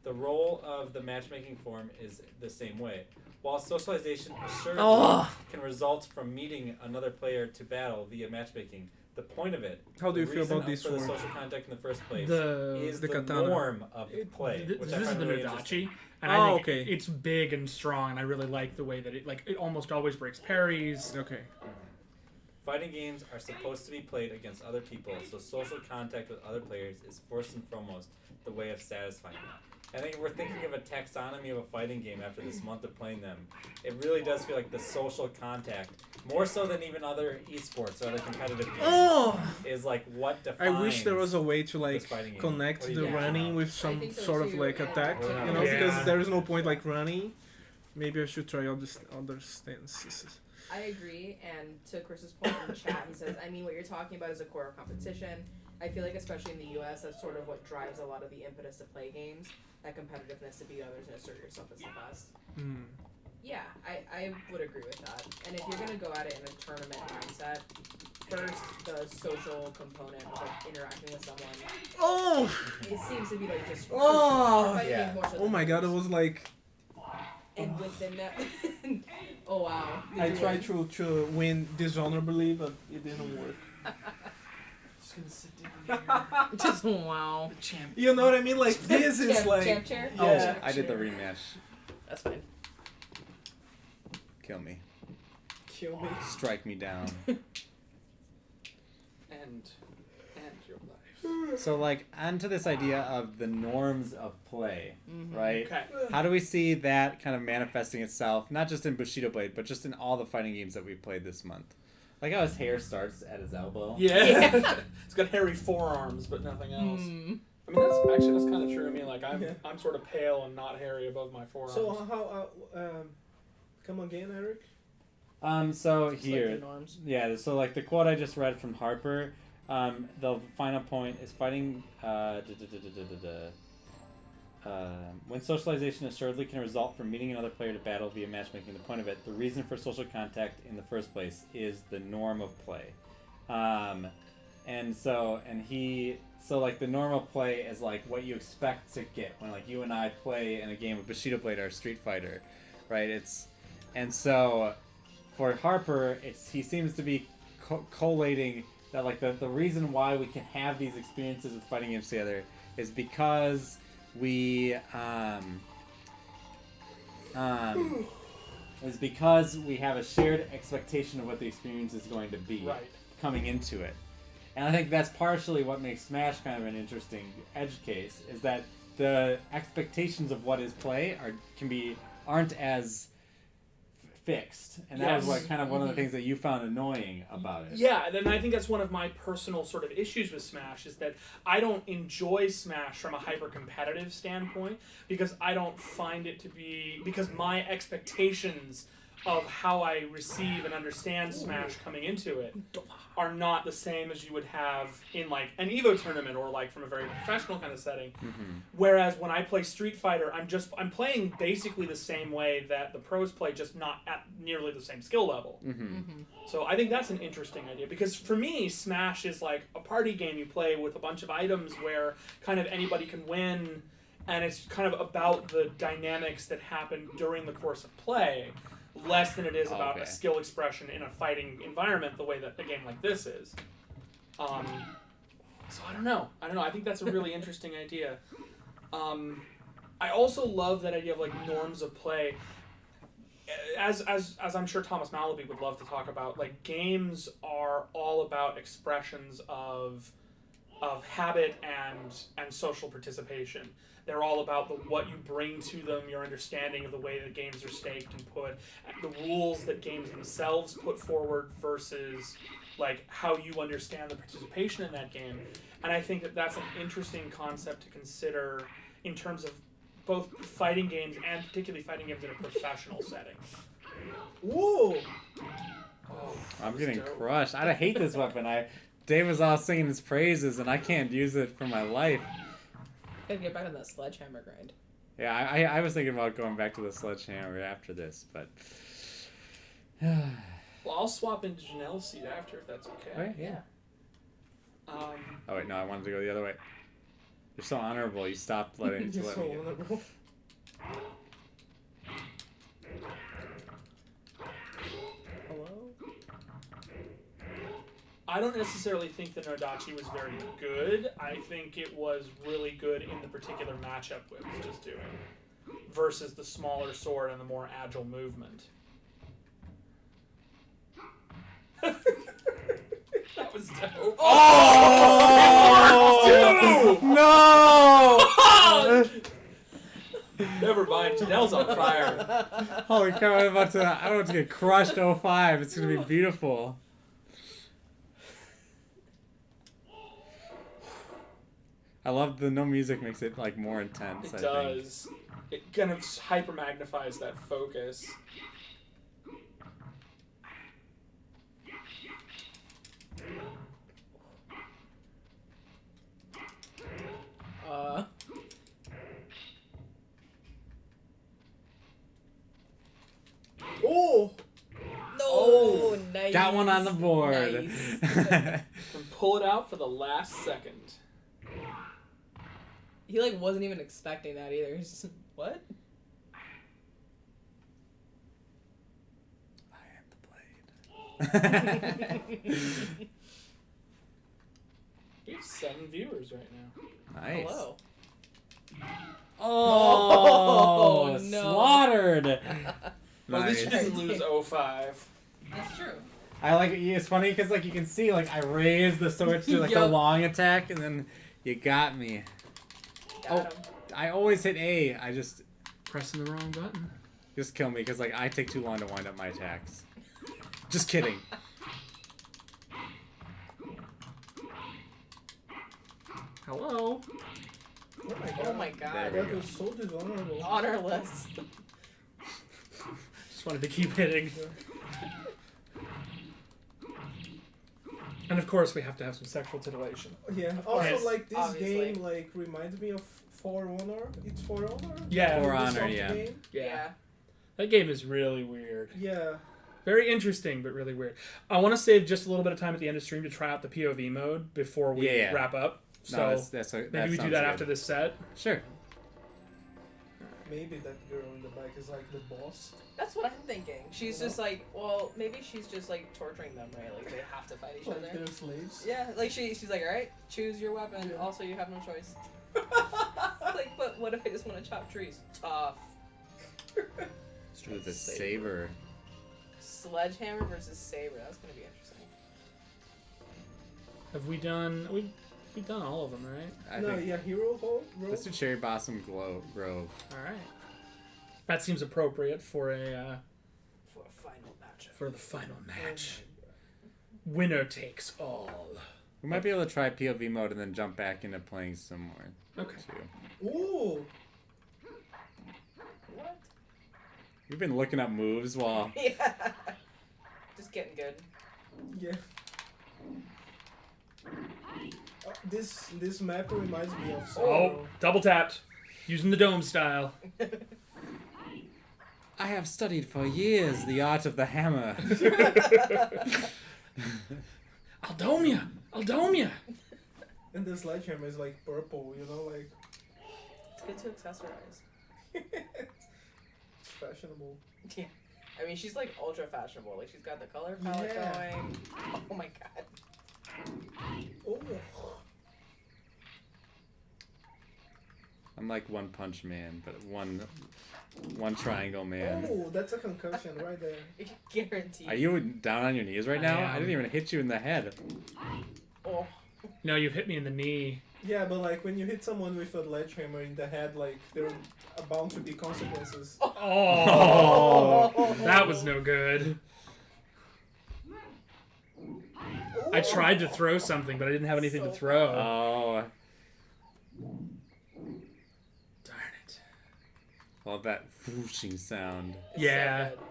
The role of the matchmaking forum is the same way. While socialization assuredly Oh. can result from meeting another player to battle via matchmaking, the point of it, How do you the feel reason about this for the sword? social contact in the first place, The is the the katana. norm of play, which this I is find the really interesting. Nidhogg, and Oh, I think okay. it's big and strong, and I really like the way that it almost always breaks parries. Okay. Fighting games are supposed to be played against other people, so social contact with other players is first and foremost the way of satisfying that. I think we're thinking of a taxonomy of a fighting game after this month of playing them. It really does feel like the social contact, more so than even other esports or other competitive games, Oh! is like what I defines. wish there was a way to like this fighting game. connect What do the you think? running with I some think so sort of too, like and- attack, you know, Yeah. because there is no point like running. Maybe I should try other stances. I agree, and to Chris's point in the chat, he says, I mean, what you're talking about is a core of competition. I feel like, especially in the US, that's sort of what drives a lot of the impetus to play games, that competitiveness to beat others and assert yourself as the best. Hmm. Yeah, I would agree with that. And if you're going to go at it in a tournament mindset, first, the social component of like interacting with someone, Oh! it seems to be like just... Oh! fighting Yeah. games more so Oh than my god, it others. was like And within that... oh wow. Did I you tried win? to win dishonorably, but it didn't work. Just gonna sit down here. Just wow. The champ. You know what I mean? Like this is Champ- like champ chair? Yeah. I did the rematch. That's fine. Kill me. Kill me. Strike me down. And your life. So, like, onto this idea of the norms of play, right? Okay. How do we see that kind of manifesting itself, not just in Bushido Blade, but just in all the fighting games that we've played this month? Like how his hair starts at his elbow. Yeah. It's got hairy forearms, but nothing else. Mm. I mean, that's kind of true. I mean, like I'm Yeah. I'm sort of pale and not hairy above my forearms. So how come again, Eric? So Just here, like the norms. yeah, so like the quote I just read from Harper, the final point is fighting, when socialization assuredly can result from meeting another player to battle via matchmaking, the point of it, the reason for social contact in the first place is the norm of play. So like the norm of play is like what you expect to get when like you and I play in a game of Bushido Blade or Street Fighter, right? And so for Harper, he seems to be collating that like the reason why we can have these experiences with fighting games together is because we have a shared expectation of what the experience is going to be Right. coming into it. And I think that's partially what makes Smash kind of an interesting edge case, is that the expectations of what is play aren't as fixed, and that was Yes. like kind of one of the things that you found annoying about it. Yeah, and I think that's one of my personal sort of issues with Smash is that I don't enjoy Smash from a hyper-competitive standpoint because I don't find it to be... because my expectations of how I receive and understand Smash coming into it are not the same as you would have in like an EVO tournament or like from a very professional kind of setting. Mm-hmm. Whereas when I play Street Fighter, I'm playing basically the same way that the pros play, just not at nearly the same skill level. Mm-hmm. So I think that's an interesting idea because for me, Smash is like a party game you play with a bunch of items where kind of anybody can win, and it's kind of about the dynamics that happen during the course of play, less than it is about Okay. a skill expression in a fighting environment the way that a game like this is. So I don't know. I think that's a really interesting idea. I also love that idea of like norms of play. As I'm sure Thomas Malaby would love to talk about, like games are all about expressions of habit and social participation. They're all about what you bring to them, your understanding of the way that games are staked and put, the rules that games themselves put forward versus like how you understand the participation in that game. And I think that that's an interesting concept to consider in terms of both fighting games and particularly fighting games in a professional setting. Whoa! I'm was getting dope. crushed. I hate this weapon. Dave was all singing his praises, and I can't use it for my life. Gotta get back on that sledgehammer grind. Yeah, I was thinking about going back to the sledgehammer after this, but... Well, I'll swap into Janelle's seat after if that's okay. Okay, yeah. Oh, wait, no, I wanted to go the other way. You're so honorable. You stopped letting You're let so me get... honorable. Hello? I don't necessarily think the Nodachi was very good. I think it was really good in the particular matchup it was just doing, versus the smaller sword and the more agile movement. That was dope. Oh! No! Never mind, Janelle's on fire. Holy cow, I'm about to get crushed 05. It's going to be beautiful. I love the no music makes it like more intense. It I think. does. It kind of hyper magnifies that focus. Oh! No! Nice. Got one on the board. Nice. And pull it out for the last second. He like wasn't even expecting that either. He's just what? I am the blade. We have 7 viewers right now. Nice. Hello. Oh, Oh, no. slaughtered. Well, at least you Nice. didn't lose 05. That's true. I like it. It's funny because like you can see like I raised the sword to like a Yup. long attack and then you got me. Got him. I always hit A. I just Pressing the wrong button. kill me because like I take too long to wind up my attacks. Just kidding. Hello. Oh my god. Oh my god. There That we was so dishonorable. Honorless. Just wanted to keep hitting. And of course, we have to have some sexual titillation. Yeah. Also, Yes. like this Obviously. game, like reminds me of For Honor. It's For Honor. Yeah. For The Honor, soft yeah. game? Yeah. That game is really weird. Yeah. Very interesting, but really weird. I want to save just a little bit of time at the end of stream to try out the POV mode before we Yeah. wrap up. So No, that's maybe we do that after this set. Sure. Maybe that girl in the back is like the boss. That's what I'm thinking. She's just like, well, maybe she's just like torturing them, right? Like they have to fight each Like other. they're slaves. Yeah, like she's like, all right, choose your weapon. Yeah. Also, you have no choice. Like, but what if I just want to chop trees? Tough. With the saber. Sledgehammer versus saber. That's gonna be interesting. Have we done? We've done all of them, right? I No, think yeah, Hero Hole. let's do Cherry Blossom Grove. All right. That seems appropriate for a For a final matchup. for the final match. Winner takes all. We might be able to try POV mode and then jump back into playing some more. Okay. Too. Ooh. What? We've been looking up moves while. Yeah. Just getting good. Yeah. This map reminds me of. Oh, double tapped, using the dome style. I have studied for years the art of the hammer. I'll dome ya! I'll dome ya! And the sledgehammer is like purple, you know, like It's good to accessorize. it's fashionable. Yeah. I mean, she's like ultra fashionable. Like she's got the color palette Yeah. going. Oh my god. Oh. I'm like One Punch Man, but one triangle man. Oh, that's a concussion right there. Guaranteed. Are you down on your knees right now? I am. I didn't even hit you in the head. Oh. No, you've hit me in the knee. Yeah, but like when you hit someone with a sledgehammer in the head, like there are bound to be consequences. Oh, that was no good. I tried to throw something, but I didn't have anything to So throw. Oh, Darn it. love that whooshing sound. It's Yeah. so good.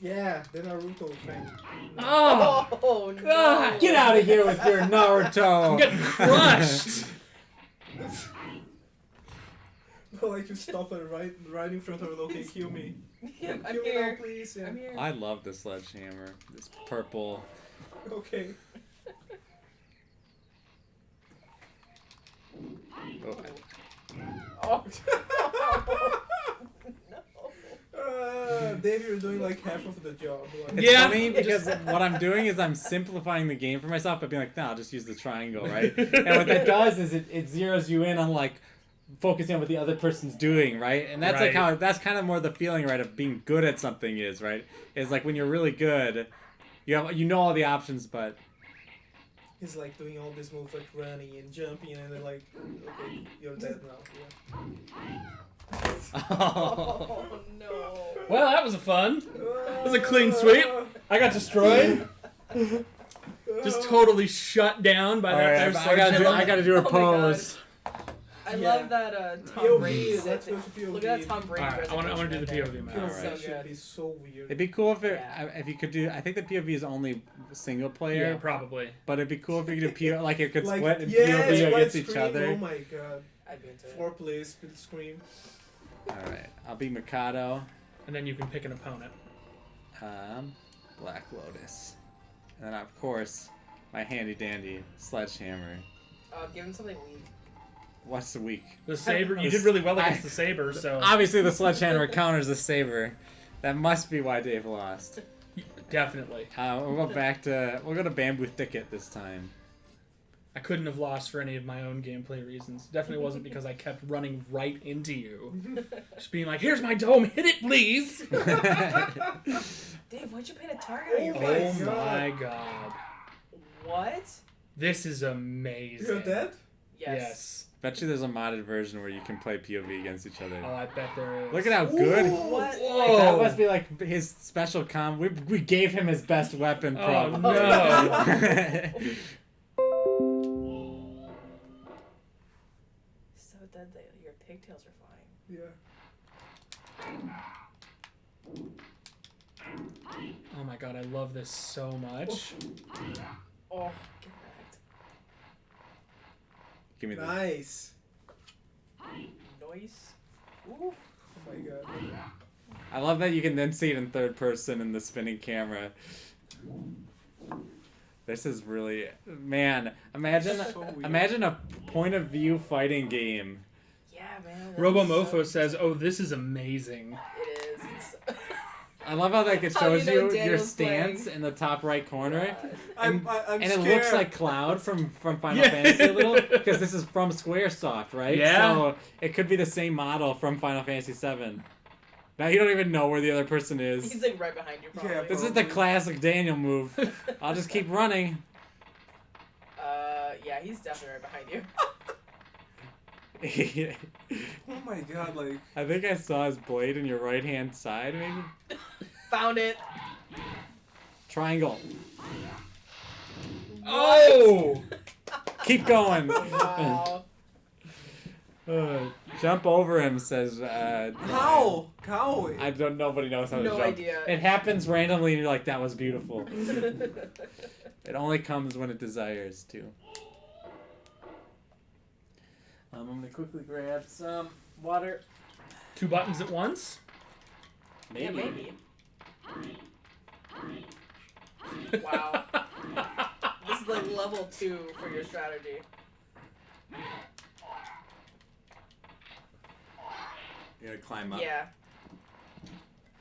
Yeah, the Naruto thing. Oh, Oh no! God, Get out of here with your Naruto. I'm getting crushed. But like you stop it right in front of it. Okay, kill me. I'm Kill me now, here. please. Yeah. I'm here. I love the sledgehammer. This purple. Okay. Oh, Oh. Dave, you're doing like half of the job. Like, It's Yeah. funny because what I'm doing is I'm simplifying the game for myself by being like, no, I'll just use the triangle, right? And what that does is it zeroes you in on like focusing on what the other person's doing, right? And that's like Right. how that's kind of more the feeling, right, of being good at something is, right? Is like when you're really good, you know all the options, but he's like doing all these moves like running and jumping and then like, okay, you're dead now. Oh no! Well, that was fun. Yeah. was a clean sweep. I got destroyed. Just totally shut down by that there I gotta do a Oh my pose. I Yeah. love that Tom POV, Brady. let's go to POV. Look at that Tom Brady. Alright, I wanna do the presentation POV right now. there. Alright. POV So should good. be so weird. It'd be cool if Yeah. if you could do. I think the POV is only single player. Yeah, probably. But it'd be cool if you could do like it could Like, split and yeah, POV split against each screen, other. Oh my god. I'd be into it. 4 plays, split screen. All right, I'll be Mikado, And then you can pick an opponent. Black Lotus, and then of course my handy dandy sledgehammer. Give him something weak. What's the weak? The saber. You did really well against the saber, so Obviously, the sledgehammer counters the saber. That must be why Dave we'll definitely. go back to we'll go to Bamboo Thicket this time. I couldn't have lost for any of my own gameplay reasons. Definitely wasn't because I kept running right into you. Just being like, here's my dome, hit it, please! Dave, why'd you paint a target on your Oh face? Oh my my god. What? This is amazing. You're dead? Yes. Bet you there's a modded version where you can play POV against each other. Oh, I bet there is. Look at how good. What? Whoa. That must be like his special we gave him his best weapon. Oh, Probably. no. So dead that your pigtails are flying. Yeah. Oh my god, I love this so much. Oh, get wrecked. Give me the. Nice. Noise. Ooh. Oh my god. I love that you can then see it in third person in the spinning camera. This is really, man. Imagine weird. a point of view fighting game. Yeah, man. Robomofo says, "Oh, this is amazing." It is. It's... I love how like it How shows you know you your Daniel's stance playing. in the top right corner. I'm And scared. it looks like Cloud from Final Yeah. Fantasy a little, because this is from Squaresoft, right? Yeah. So it could be the same model from Final Fantasy VII. Now you don't even know where the other person is. He's like right behind you, probably. Yeah, This is the classic Daniel move. I'll just keep running. Yeah, he's definitely right behind you. Oh my god, like. I think I saw his blade in your right hand side, maybe? Found it. Triangle. Oh! Keep going. Wow. Jump over him, says. How? How? I don't. Nobody knows how to No jump. idea. It happens randomly, and you're like, "That was beautiful." It only comes when it desires to. I'm gonna quickly grab some water. 2 buttons at once? Maybe. Yeah, maybe. Wow. This is like level 2 for your strategy. You gotta climb up. Yeah.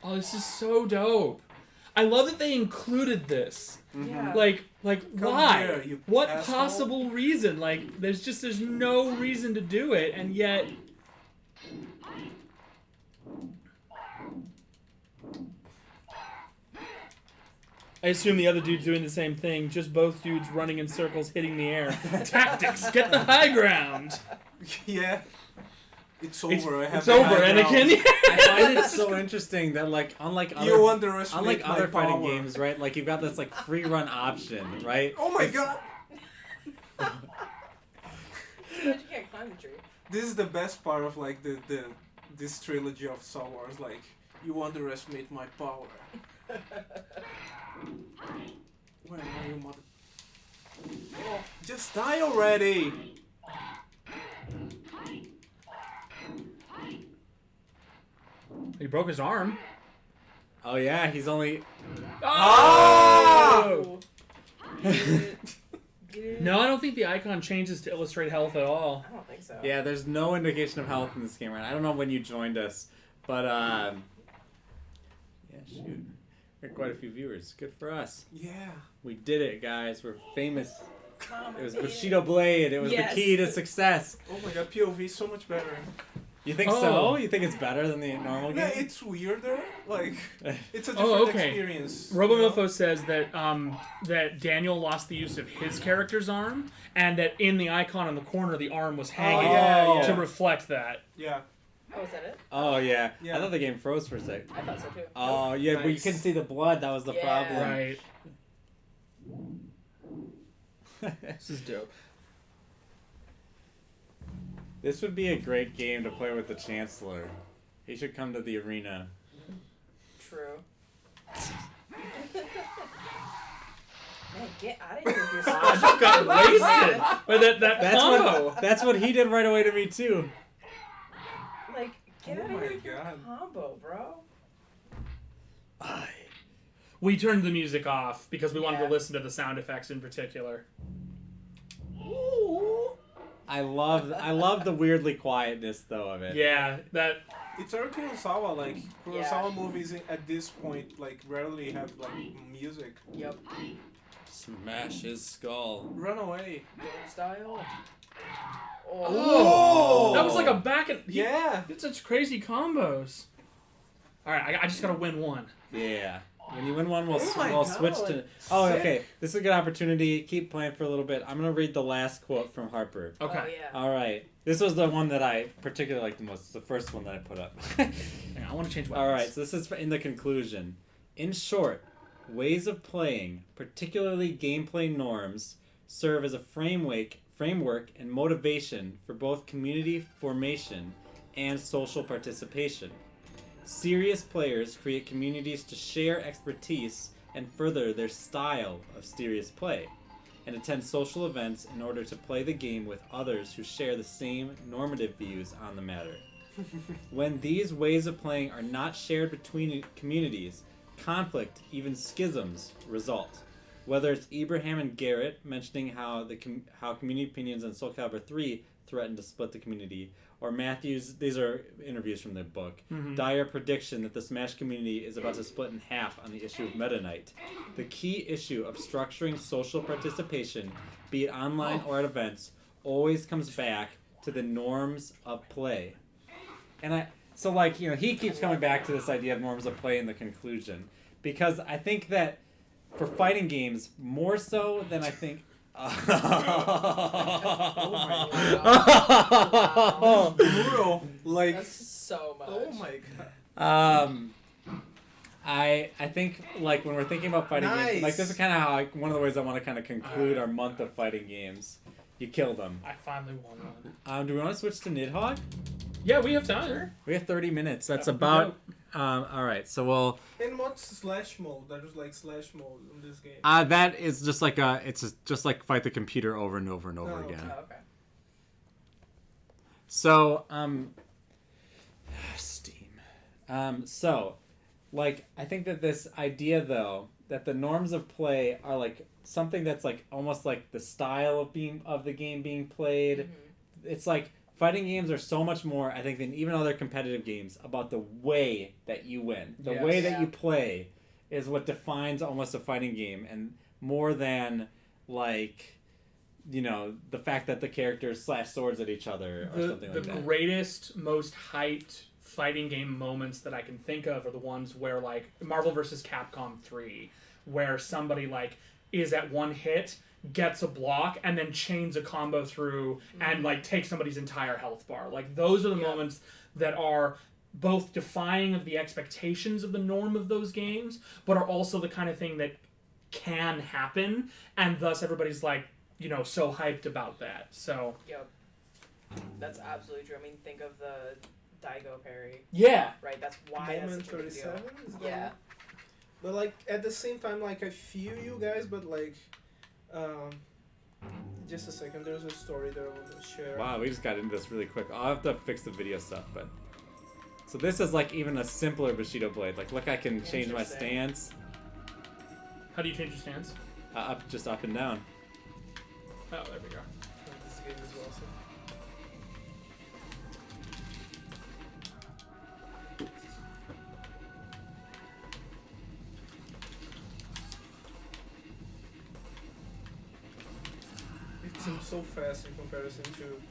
Oh, this is so dope. I love that they included this. Yeah. Like Come why? here, you What asshole. possible reason? Like, there's no reason to do it, and yet. I assume the other dude's doing the same thing, just both dudes running in circles, hitting the air. Tactics, get the high ground. Yeah. It's over. I have It's the over, high ground. Anakin. I find it so interesting that like unlike other You underestimate unlike my other fighting power. games, right? Like you've got this like free run option, right? Oh my It's- god. You can't climb the tree. This is the best part of like this trilogy of Star Wars. Like you underestimate my power. Where are you, mother? Oh, just die already! He broke his arm. Oh yeah, he's only. Oh! Get it? No, I don't think the icon changes to illustrate health at all. I don't think so. Yeah, there's no indication of health in this game, right? I don't know when you joined us, but yeah, shoot, we got quite a few viewers. Good for us. Yeah. We did it, guys. We're famous. Come It was on, Bushido Blade. It was Yes. the key to success. Oh my god, POV is so much better. You think Oh. so? You think it's better than the normal Yeah, game? it's weirder. Like, it's a different Oh, okay. experience. Robomilfo says that that Daniel lost the use of his character's arm, and that in the icon in the corner, the arm was hanging yeah. to reflect that. Yeah. Oh, is that it? Oh yeah. Yeah. I thought the game froze for a sec. I thought so too. Oh yeah, but you Nice. couldn't see the blood. That was the Yeah. problem. Right. This is dope. This would be a great game to play with the Chancellor. He should come to the arena. True. Man, get out of here with your I just got wasted. But that That's combo. that's what he did right away to me too. Like, get Oh out of my here with your God. combo, bro. We turned the music off because we wanted to Yeah. listen to the sound effects in particular. Ooh. I love the weirdly quietness though of it. Yeah, that. It's our Kurosawa, like, Kurosawa movies at this point, like, rarely have, like, music. Yep. Smash his skull. Run away. Don't style. Oh, that was like a back and Yeah. Did such crazy combos. All right, I just gotta win one. Yeah. When you win one, we'll, Oh my we'll God, switch to. like, Oh, sick. okay. This is a good opportunity. Keep playing for a little bit. I'm gonna read the last quote from Harper. Okay. Oh, yeah. All right. This was the one that I particularly liked the most. It's the first one that I put up. Hang on, I want to change weapons. All right. So this is in the conclusion. In short, ways of playing, particularly gameplay norms, serve as a framework and motivation for both community formation and social participation. Serious players create communities to share expertise and further their style of serious play, and attend social events in order to play the game with others who share the same normative views on the matter. When these ways of playing are not shared between communities, conflict, even schisms, result. Whether it's Ibrahim and Garrett mentioning how how community opinions on Soul Calibur 3 threaten to split the community, or Matthew's, these are interviews from the book, dire prediction that the Smash community is about to split in half on the issue of Meta Knight. The key issue of structuring social participation, be it online or at events, always comes back to the norms of play. And so like, you know, he keeps coming back to this idea of norms of play in the conclusion, because I think that for fighting games, more so than I think... Oh brutal. Like, That's so much. oh my god. I think like when we're thinking about fighting games, Nice. like this is kind of how one of the ways I want to kind of conclude our month of fighting games. You killed them. I finally won one. Do we want to switch to Nidhogg? Yeah, we have time. We have 30 minutes. That's Yeah, we about. All right, so we'll. And what's slash mode? There's like slash mode in this game. That is just like just like fight the computer over and over and over Oh, again. Oh, okay. So Steam. So, like, I think that this idea though that the norms of play are like something that's like almost like the style of the game being played. Mm-hmm. It's like fighting games are so much more, I think, than even other competitive games about the way that you win. The Yes. way that Yeah. you play is what defines almost a fighting game, and more than like, you know, the fact that the characters slash swords at each other or something like The that. greatest, most hyped fighting game moments that I can think of are the ones where, like, Marvel vs. Capcom 3, where somebody, like, is at one hit, gets a block, and then chains a combo through and, like, takes somebody's entire health bar. Like, those are the moments that are both defying of the expectations of the norm of those games, but are also the kind of thing that can happen, and thus everybody's, like, you know, so hyped about that. So, Yep. That's absolutely true. I mean, think of the Daigo parry, yeah. right? That's why Moment that's such a big deal. 37? Is that Yeah. But like at the same time, like I feel you guys, but like, just a second. There's a story that I want to share. Wow, we just got into this really quick. I'll have to fix the video stuff, but so this is like even a simpler Bushido blade. Like, look, I can change my Interesting. stance. How do you change your stance? Just up and down. Oh, there we go. This game is awesome. It seems so fast in comparison to.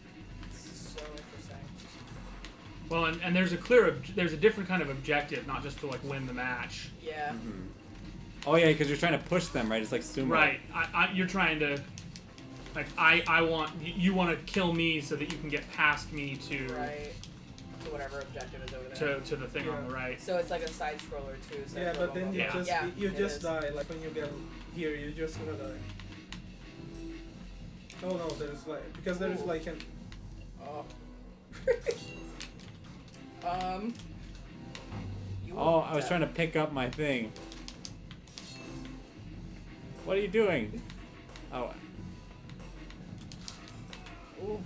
This is so interesting. Well, and there's a different kind of objective, not just to like win the match. Yeah. Mm-hmm. Oh yeah, because you're trying to push them, right? It's like sumo. Right. You're trying to, like, I want you want to kill me so that you can get past me to Right. To whatever objective is over there. to the thing on the right. So it's like a side scroller too. So Yeah, but then you Yeah. just Yeah, you it just is. die. Like when you get here, you're just gonna die. Oh no, there's like because there's Ooh. like an. Oh. You Oh, I was trying to pick up my thing. What are you doing? Oh. Ooh.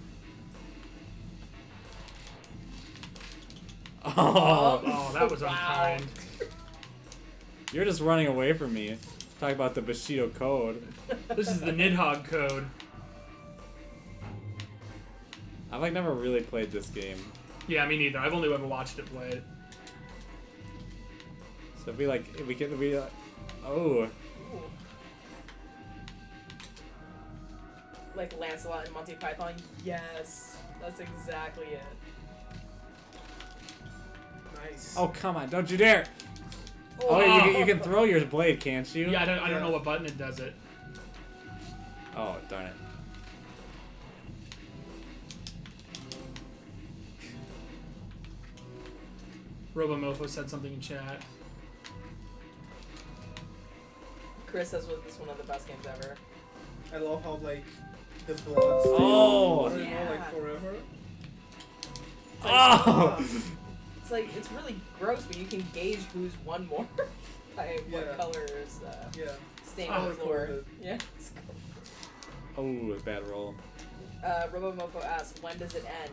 Oh. Oh, that was Wow. unkind. You're just running away from me. Talk about the Bushido code. This is the Nidhogg code. I've like never really played this game. Yeah, me neither. I've only ever watched it played. So if we like, oh. Ooh. Like Lancelot and Monty Python. Yes, that's exactly it. Nice. Oh, come on, don't you dare! Oh, wait, you can throw your blade, can't you? Yeah, I don't know what button it does it. Oh, darn it. Robomofo said something in chat. Chris says this is one of the best games ever. I love how like the blood stays Oh. on the floor, Yeah. like forever. Oh! It's like it's really gross, but you can gauge who's won more by Yeah. what color is Yeah. staying on the floor. Color-coded. Yeah. Oh, bad roll. Robomofo asks, when does it end?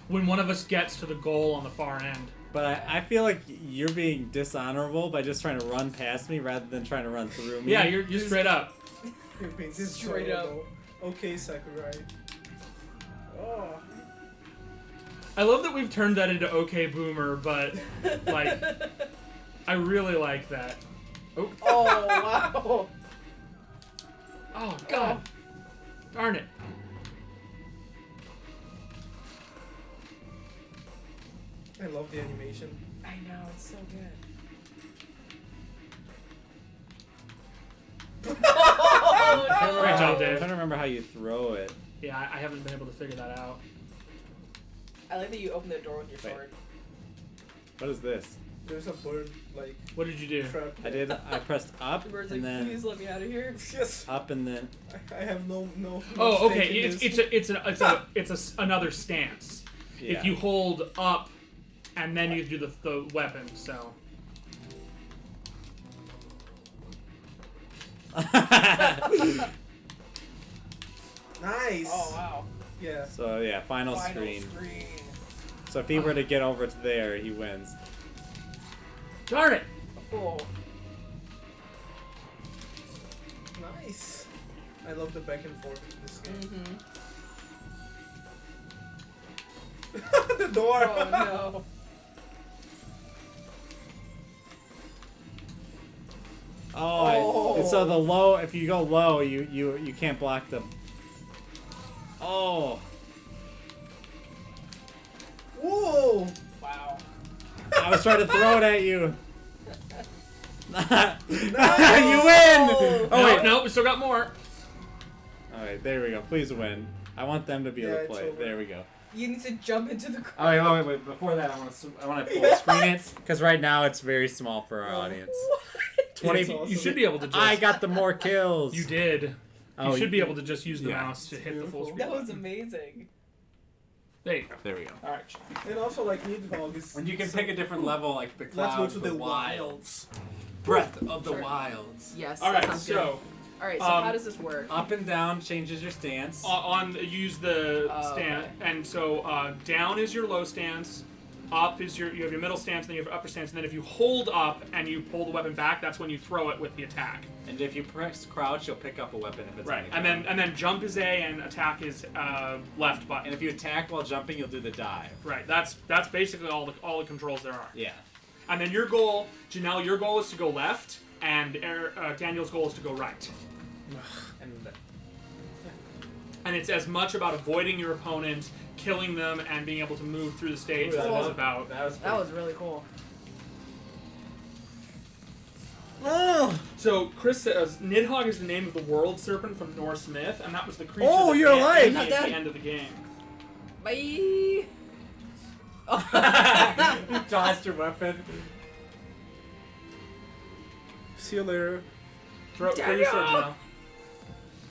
When one of us gets to the goal on the far end. But I feel like you're being dishonorable by just trying to run past me rather than trying to run through me. Yeah, you're straight up. You're being Straight dishonorable. Okay, Sakurai. Oh. I love that we've turned that into OK Boomer, but like, I really like that. Oh, Oh wow. oh God, darn it! I love the animation. I know, it's so good. Oh, Great I'm job, Dave. trying to remember how you throw it. Yeah, I haven't been able to figure that out. I like that you open the door with your Wait. sword. What is this? There's a bird like What did you do? trapped. I pressed up The bird's and like, then please let me out of here. Yes. up and then. I have no. Oh, stake okay. in It's another stance. Yeah. If you hold up, and then you do the weapon. So Nice. Oh wow. Yeah. So yeah, final Final screen. screen. So if he were to get over to there, he wins. darn it! Oh. Nice. I love the back and forth in this game. Mm-hmm. The door. Oh no. Oh, so the low. If you go low, you can't block them. Oh, Whoa. Wow. I was trying to throw it at you. You win. No. Oh wait, No, we still got more. All right, there we go. Please win. I want them to be able Yeah, to it's play. over. There we go. You need to jump into the Oh crowd. wait. Before that, I want to full screen it because right now it's very small for our audience. What? 20. That's awesome. You should be able to just. I got the more kills. You did. Oh, You should be able to just use the yeah. mouse to hit the full Beautiful. screen. That was button. amazing. There you go. There we go. All right. And also like Nidhogg is. And you can pick a different level, like the Let's go clouds, to the the wild. wilds. Breath of the Wilds. Yes. All that right, sounds good. so All right. So how does this work? Up and down changes your stance. on use the Oh, stand, okay. and so down is your low stance, up is you have your middle stance, then you have your upper stance, and then if you hold up and you pull the weapon back, that's when you throw it with the attack. And if you press crouch, you'll pick up a weapon if it's Right, on the ground. and then jump is A and attack is left button. And if you attack while jumping, you'll do the dive. Right, that's basically all the controls there are. Yeah. And then your goal, Janelle, your goal is to go left, and Daniel's goal is to go right. And it's as much about avoiding your opponent, killing them, and being able to move through the stage Ooh, as it that is about. That was really cool. Oh, So Chris says Nidhogg is the name of the world serpent from Norse myth, and that was the creature. Oh, that you're ate alive! Andy Not at dead. the end of the game. Bye. Tossed your weapon. see you later. Throw your sword, Janelle.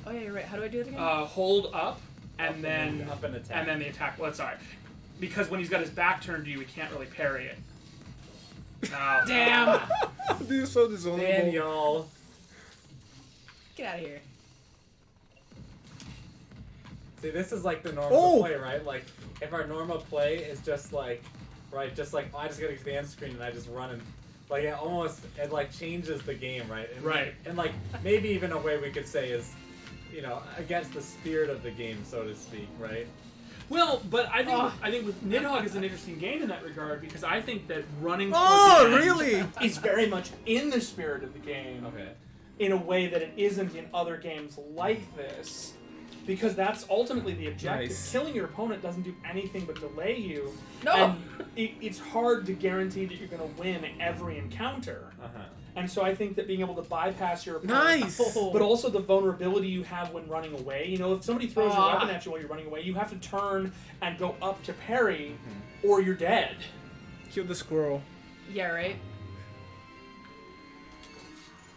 Oh yeah, you're right. How do I do it again? Hold up, and Up then up and attack. and then the attack. Well, sorry, because when he's got his back turned to you, he can't really parry it. No. Damn. This is so dishonorable. Daniel. Get out of here. See, this is like the normal Oh! play, right? Like, if our normal play is just like, right, just like, I just get a command screen and I just run and, like, it like changes the game, right? And, Right. And like, maybe even a way we could say is, you know, against the spirit of the game, so to speak, right? Well, but I think Oh. with Nidhogg is an interesting game in that regard because I think that running. Oh, towards the end really? Is very much in the spirit of the game. Okay. in a way that it isn't in other games like this. Because that's ultimately the objective. Nice. Killing your opponent doesn't do anything but delay you. No. And it's hard to guarantee that you're going to win every encounter. Uh-huh. And so I think that being able to bypass your opponent, Nice. but also the vulnerability you have when running away. You know, if somebody throws your weapon at you while you're running away, you have to turn and go up to parry, or you're dead. Kill the squirrel. Yeah, right?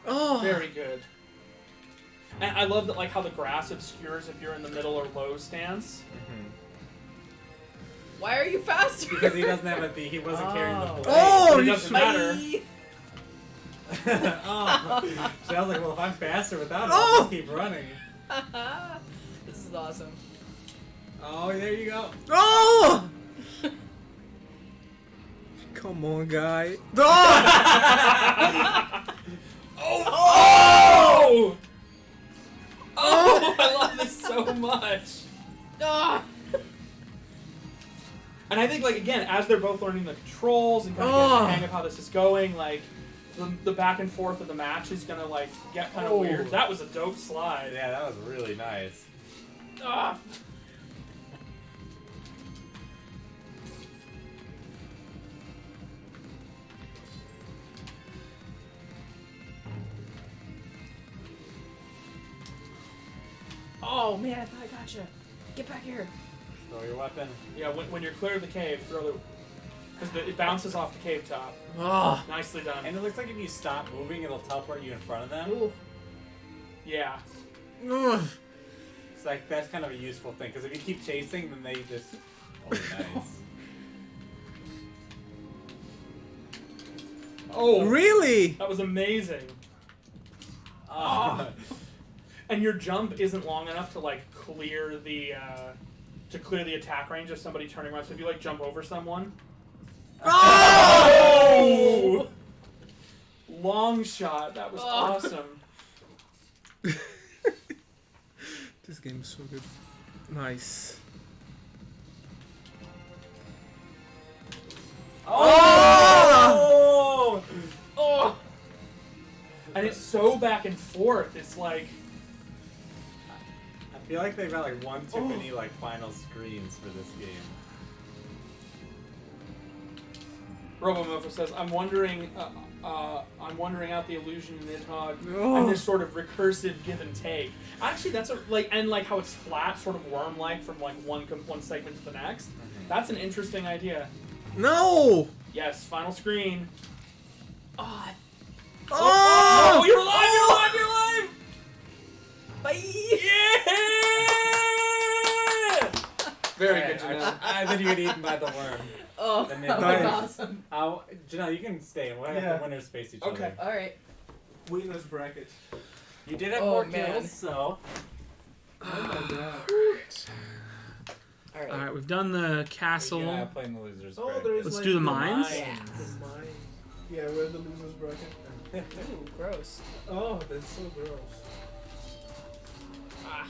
Oh. Very good. And I love that, like, how the grass obscures if you're in the middle or low stance. Why are you faster? Because he doesn't have he wasn't carrying the blade. Oh, But it you doesn't matter. Oh. So I was like, well, if I'm faster without it, Oh. I'll just keep running. This is awesome. Oh, there you go. Oh! Come on, guy. Oh! Oh! Oh! I love this so much. Ah! And I think, like, again, as they're both learning the controls and kind of Oh. getting the hang of how this is going, like, the back and forth of the match is gonna, like, get kind of Oh. weird. That was a dope slide. Yeah, that was really nice. Ah. Oh man, I thought I got you. Get back here. Throw your weapon. Yeah, when you're clear of the cave, throw the... Because it bounces off the cave top. Oh. Nicely done. And it looks like if you stop moving, it'll teleport you in front of them. Ooh. Yeah. Ugh. It's like, that's kind of a useful thing, because if you keep chasing, then they just... Oh, nice. Oh! Really? That was amazing. Oh. And your jump isn't long enough to, like, clear the attack range of somebody turning around. So if you, like, jump over someone... Oh! Long shot. That was awesome. This game is so good. Nice. Oh! Oh! And it's so back and forth. It's like... I feel like they've got like one too many like final screens for this game. Robomofo says, I'm wondering out the illusion in Nidhogg Oh. and this sort of recursive give and take. Actually, that's like how it's flat, sort of worm-like from like one segment to the next. That's an interesting idea. No! Yes, final screen. Oh, Oh! Oh, you're alive! You're alive! You're alive! bye. Yeah! Very Alright, good, Janelle. then you get eaten by the worm. Oh, The that Nidhogg. was awesome. Janelle, you can stay and we'll have Yeah. the winners face each Okay. other. All right. Winners bracket. You did have Oh, more man. kills, so. Oh my god. All right. All right, we've done the castle. Yeah, playing the losers. Oh, bracket. there is Let's like do the mines. Yeah. The mine. Yeah, we're the losers bracket. Ooh, gross. Oh, that's so gross. Ah.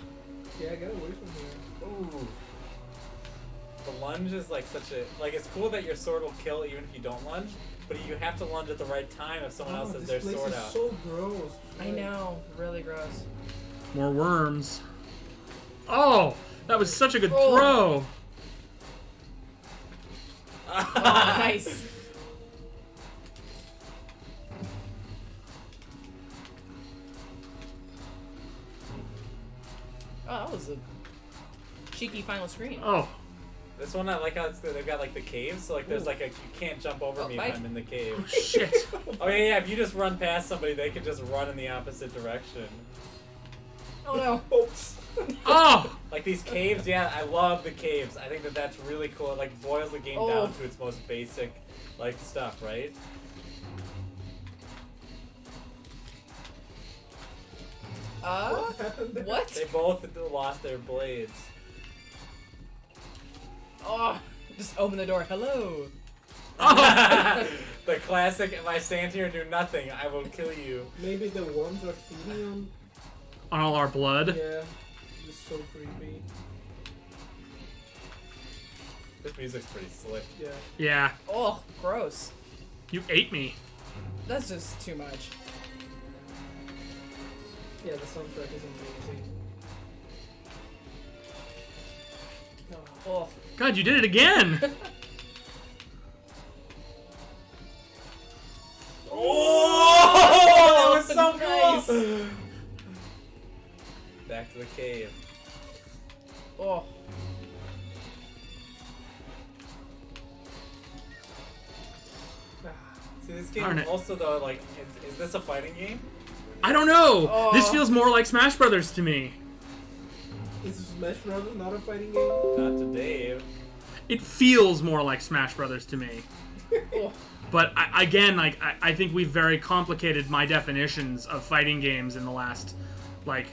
Yeah, get away from here. Ooh. The lunge is like such a it's cool that your sword will kill even if you don't lunge, but you have to lunge at the right time if someone else has their this place sword is out. so gross. I know. Really gross. More worms. Oh, that was such a good Oh. throw. Oh, nice. Oh, that was a cheeky final screen. Oh, This one I like how they've got like the caves, so like there's like a you can't jump over Oh, me bye. if I'm in the cave. shit. Oh yeah, if you just run past somebody, they can just run in the opposite direction. Oh no. Oops. Oh, Like these caves, yeah, I love the caves. I think that that's really cool. It like boils the game Oh. down to its most basic like stuff, right? What happened there? What? They both lost their blades. Oh, just open the door. Hello. oh. The classic, if I stand here and do nothing, I will kill you. Maybe the worms are feeding on. On all our blood. Yeah. It's so creepy. This music's pretty slick. Yeah. Yeah, Oh, gross. you ate me. That's just too much. Yeah, the soundtrack is amazing. Oh. God, you did it again. Oh, that was so Nice. cool! Back to the cave. Oh. See, this game Darn it. also though, like, is this a fighting game? I don't know. Oh. This feels more like Smash Brothers to me. Is Smash Brothers not a fighting game? Not to Dave. It feels more like Smash Brothers to me. Oh. But I think we've very complicated my definitions of fighting games in the last, like.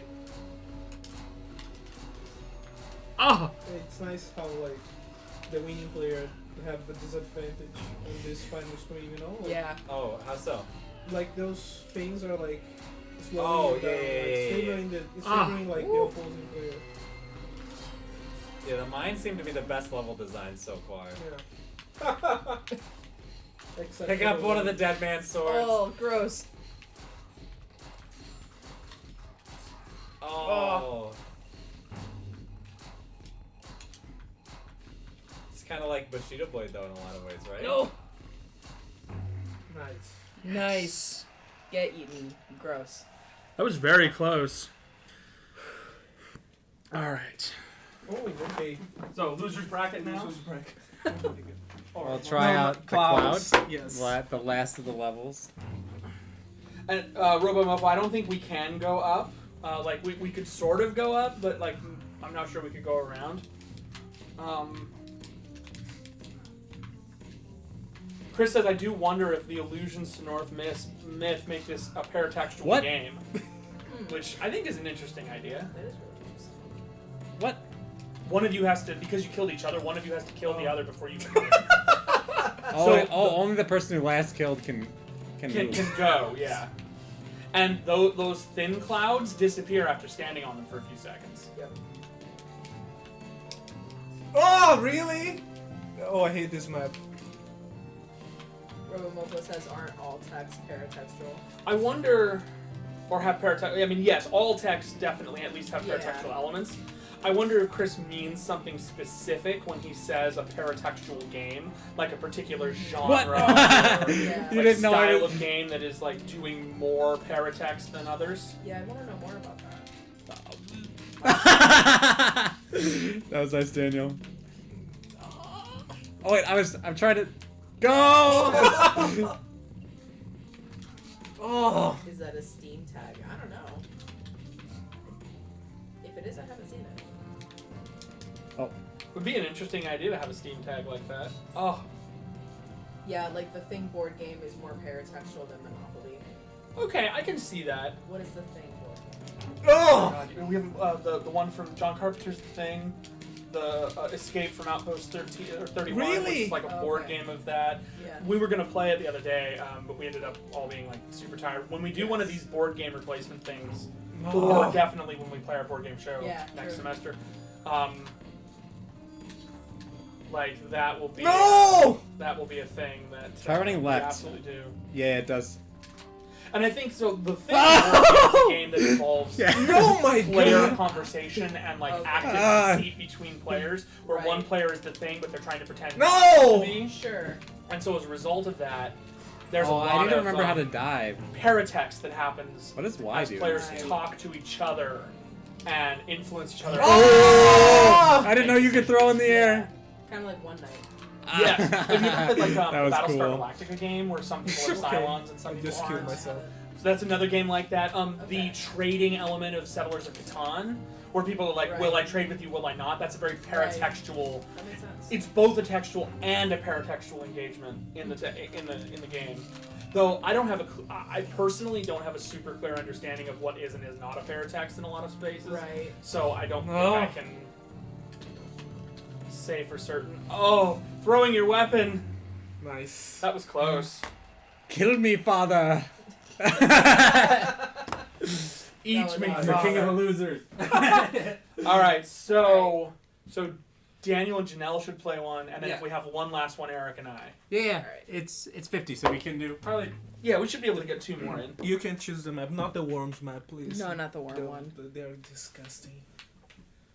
Oh, It's nice how like the winning player have the disadvantage on this final screen, you know? Like, Yeah. Oh, how so? Like those things are like slowing Oh, you down. yeah, Like, yeah, yeah, favoring it's Ah. favoring like the Woo. opposing player. Yeah, the mines seem to be the best level design so far. Yeah. Except Pick for up the one of the dead man's swords. Oh, gross. Oh. It's kind of like Bushido Blade though in a lot of ways, right? No. Nice. Nice. Get eaten. Gross. that was very close. All right. Oh, okay. So losers bracket now. Losers bracket. We'll try out the clouds. cloud. Yes. The last of the levels. And Robomofo, I don't think we can go up. Like we could sort of go up, but like I'm not sure we could go around. Chris says, I do wonder if the allusions to North myth make this a paratextual What? game, which I think is an interesting idea. That is really interesting. What? One of you has to, because you killed each other, one of you has to kill the other before you can Only the person who last killed can move. can go, yeah. And those thin clouds disappear after standing on them for a few seconds. Yep. Oh, really? Oh, I hate this map. Robomofo says, aren't all texts paratextual? I wonder, or have paratextual. I mean, yes, all texts definitely at least have Yeah. paratextual elements. I wonder if Chris means something specific when he says a paratextual game, like a particular genre What? or Yeah. like, You didn't know I style did- of game that is like doing more paratext than others. Yeah, I want to know more about that. That was nice, Daniel. Oh wait, I'm trying to go. Oh. Is that a Steam tag? I don't know. If it is, I haven't seen it. Would be an interesting idea to have a Steam tag like that. Oh, Yeah, like the Thing board game is more paratextual than Monopoly. Okay, I can see that. What is the Thing board game? Oh! God, we have the one from John Carpenter's The Thing, the Escape from Outpost 13 or 31, which Really? is like a board Okay. game of that. Yeah. We were gonna play it the other day, but we ended up all being like super tired. When we do one of these board game replacement things, or Oh. definitely when we play our board game show Yeah, next true. semester, like that will be No! that will be a thing that Try running we left. absolutely do. Yeah, it does. And I think so. The thing is a game that involves Oh my player god! conversation and like Okay. active deceit between players, where Right. one player is the thing, but they're trying to pretend No! not to be. Sure. And so as a result of that, there's a Oh, lot I need to of remember how to dive. paratext that happens What does Y as do? players Right. talk to each other and influence each other. Oh! I didn't know you could throw in the air. Kind of like One Night. Yes. Have you ever played like That the was Battlestar cool. Galactica game where some people are Okay. Cylons and some I people just killed aren't? myself. So that's another game like that. The Okay. trading element of Settlers of Catan, where people are like, Right. will I trade with you, will I not? That's a very paratextual. That makes sense. It's both a textual and a paratextual engagement in the in the game. Though I don't have I personally don't have a super clear understanding of what is and is not a paratext in a lot of spaces. Right. So I don't Oh. think I can say for certain. Oh, throwing your weapon. Nice. That was close. Kill me, father. Each was me, awesome. The king of the father. losers. All right, so Daniel and Janelle should play one, and then Yeah. if we have one last one, Eric and I. Yeah, Alright. it's 50, so we can do probably. Yeah, we should be able to get two more in. You can choose the map, not the worms map, please. No, not the worm one. They're disgusting.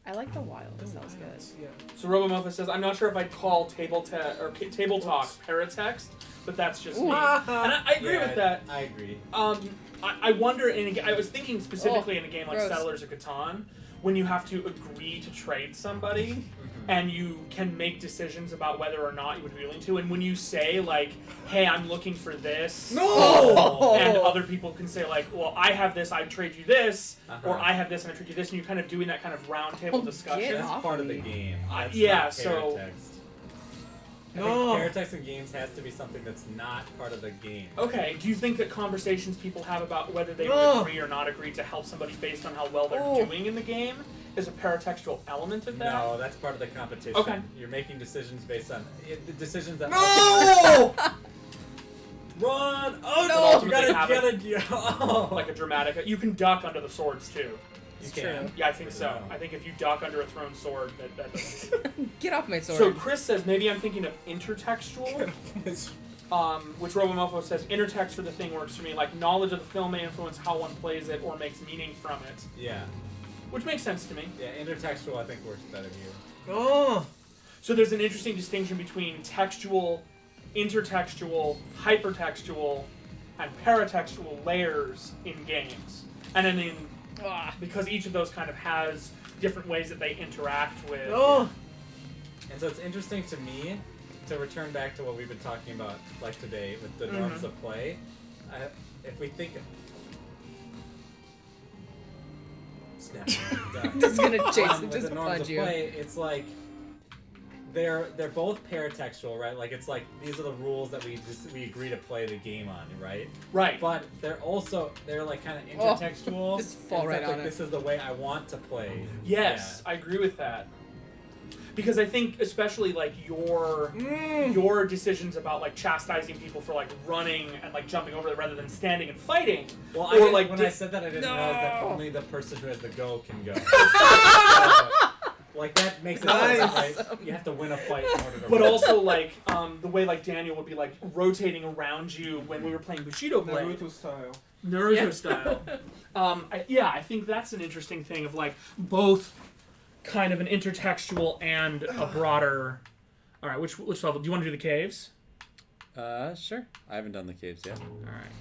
I like the wilds. That was good. Yeah. So RoboMofa says, I'm not sure if I'd call table talk paratext, but that's just me. Ooh. And I agree with that. I agree. I wonder, I was thinking specifically in a game like gross. Settlers of Catan, when you have to agree to trade somebody, and you can make decisions about whether or not you would be willing to, and when you say, like, hey, I'm looking for this, No! and other people can say, like, well, I have this, I trade you this, Uh-huh. or I have this and I trade you this, and you're kind of doing that kind of round table Oh, discussion. get That's off part of of the me. game. That's Yeah, not so- paratext. No. I think paratext in games has to be something that's not part of the game. Okay, do you think that conversations people have about whether they would No. agree or not agree to help somebody based on how well they're Oh. doing in the game is a paratextual element of that? No, that's part of the competition. Okay. You're making decisions based on the decisions that. No! Run! Oh No! You gotta, Have oh. Like a dramatic. You can duck under the swords too. You It's can. true. Yeah, I think so. No. I think if you duck under a thrown sword, that doesn't. Get off my sword. So Chris says maybe I'm thinking of intertextual. Which RoboMofo says intertext for the thing works for me. Like knowledge of the film may influence how one plays it or makes meaning from it, Yeah. which makes sense to me. Yeah, intertextual I think works better here. Oh! So there's an interesting distinction between textual, intertextual, hypertextual, and paratextual layers in games. And then because each of those kind of has different ways that they interact with. Oh! And so it's interesting to me to return back to what we've been talking about like today with the norms of play. If we think snap, Just gonna chase with just the norms punch of you. play, it's like they're both paratextual, right? Like it's like these are the rules that we agree to play the game on, right? Right. But they're like kind of Oh, intertextual. just fall and it's right like on it. this is the way I want to play. Yes, I agree with that. Because I think especially like your decisions about like chastising people for like running and like jumping over it rather than standing and fighting. Well, Or, I didn't, like, when I said that, I didn't realize that only the person who has the go can go. Like that makes it Nice. right? You have to win a fight in order to. But win. also like the way like Daniel would be like rotating around you when we were playing Bushido Blade. Naruto style. Naruto Yeah. style. I think that's an interesting thing of like both kind of an intertextual and a broader. All right, which level do you want to do? The caves. Sure. I haven't done the caves yet. All right.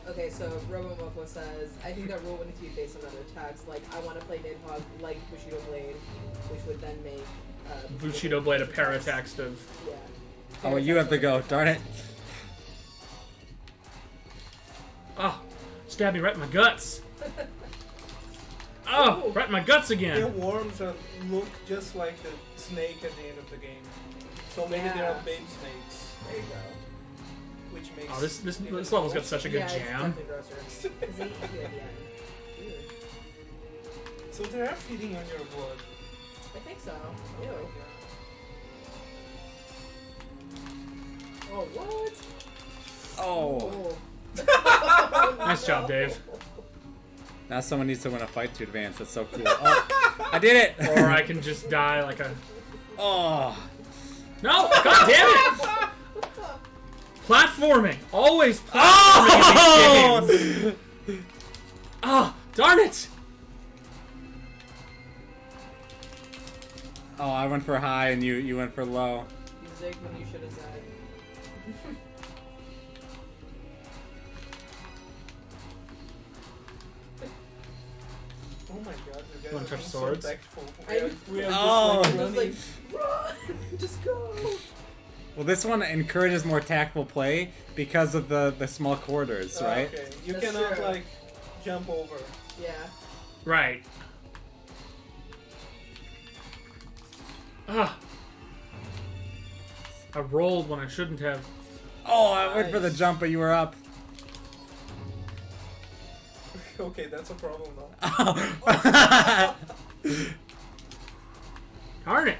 Okay, so RoboMofo says, I think that rule would need to be based on other text. Like, I want to play Nidhogg like Bushido Blade, which would then make Bushido Blade a paratext of. Yeah. Oh, you have to go. Darn it. Oh, stab me right in my guts. Oh, Ooh. right in my guts The again. worms look just like the snake at the end of the game. So maybe they Yeah. are baby snakes, There you go. which makes. Oh, this even level's got worse. such a good Yeah, it's jam. definitely grosser. 'Cause they eat you at the end. Ew. So they are feeding on your blood. I think so. Ew. Oh, what? Oh. Oh. Nice job, Dave. Now someone needs to win a fight to advance. That's so cool. Oh, I did it! Or I can just die like a. Oh. No! God damn it! Platforming! Always platforming in these games! Ah, darn it! Oh, I went for high and you went for low. You zigged when you should have zagged. Oh my god, you guys Wanna are touch being swords? so tactful. I- We are Oh. just Just like like, running. run! Just go! Well, this one encourages more tactful play because of the small quarters, right? Okay, you That's cannot true. like jump over. Yeah. Right. Ah. I rolled when I shouldn't have. Oh, I went for the Nice. jump, but you were up. Okay, that's a problem now. Oh. Darn it!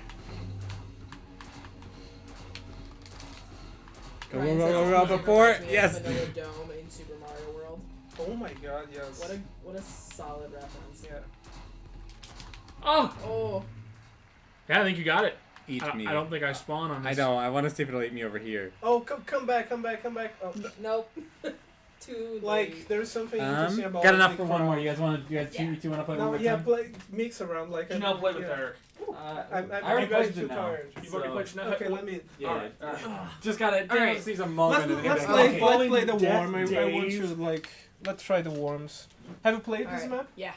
Go, Ryan go, says go, this go, game before. reminds me of Yes. Vanilla Dome in Super Mario World. Oh my god, yes. What a solid reference. Yeah. Oh! Oh. Yeah, I think you got it. Eat me. I don't think I spawn on this. I know. I want to see if it'll eat me over here. Oh, come back. Oh, Nope. Too like late. there's something interesting about. Got enough the for one more. crowd. You guys want to? You guys Yeah. two want to play one No, more yeah, time? play mix around like. You know, play with yeah. Eric. I'm I already you guys played too it now. tired. You've already played Chanel. Okay, let me. Yeah. Alright. Just gotta. All right. Seize a moment. and then Let's get play. back. Let's play the Death worm. I want Dave. to like. Let's try the worms. Have you played this Alright. map? Yeah.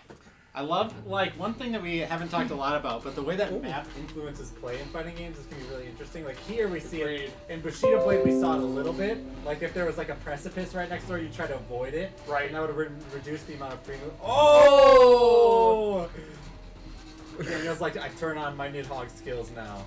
I love like one thing that we haven't talked a lot about, but the way that Ooh. map influences play in fighting games is gonna be really interesting. Like here we see Agreed. it in Bushido Blade, we saw it a little bit. Like if there was like a precipice right next door, you try to avoid it, Right. and that would reduce the amount of free move. Oh! And it was like I turn on my Nidhogg skills now.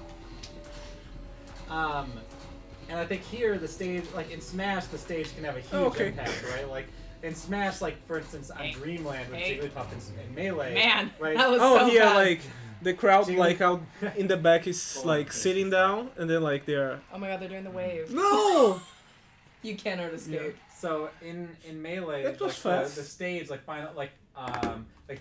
And I think here the stage, like in Smash, the stage can have a huge Okay. impact, right? Like in Smash, like for instance on Dreamland with Hey. Jigglypuff and Melee, Man, right? that was Oh so yeah, fast. like the crowd Jiggly- like out in the back is Hold on, like please. sitting down and then like they're Oh my god, they're doing the wave. no. You cannot escape. So in Melee, That was like, fast. the stage like final like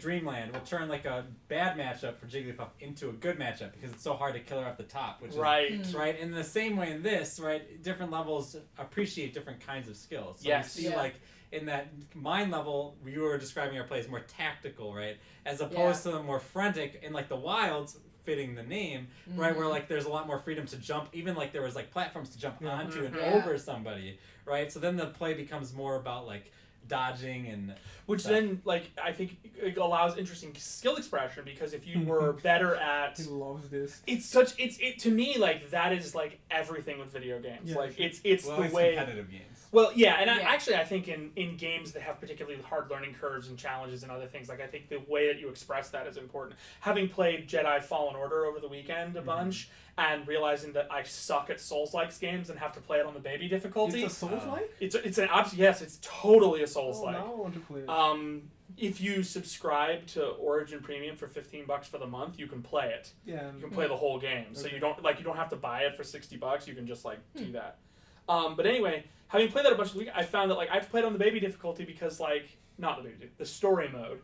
Dreamland will turn like a bad matchup for Jigglypuff into a good matchup because it's so hard to kill her off the top, which Right. is right. In the same way in this, right, different levels appreciate different kinds of skills. So Yes. we see Yeah. like in that mind level, you were describing our play as more tactical, right, as opposed to the more frantic in like the wilds. Fitting the name, right? Where like there's a lot more freedom to jump, even like there was like platforms to jump onto and Yeah. over somebody, right? So then the play becomes more about like dodging and Which stuff. then, like, I think it allows interesting skill expression because if you were better at, He loves this. it to me like that is like everything with video games. Yeah, like sure. it's well, the it's way. competitive games. Well, yeah, and Yeah. I think in games that have particularly hard learning curves and challenges and other things, like I think the way that you express that is important. Having played Jedi Fallen Order over the weekend a bunch and realizing that I suck at Souls-like games and have to play it on the baby difficulty. It's a Souls-like? It's an yes, it's totally a Souls-like. Oh, now I want to play it. If you subscribe to Origin Premium for $15 for the month, you can play it. Yeah. You can play the whole game, so Okay. you don't have to buy it for $60. You can just like do that. But anyway, having played that a bunch of weeks, I found that like I've played on the baby difficulty because like not the baby, the story mode,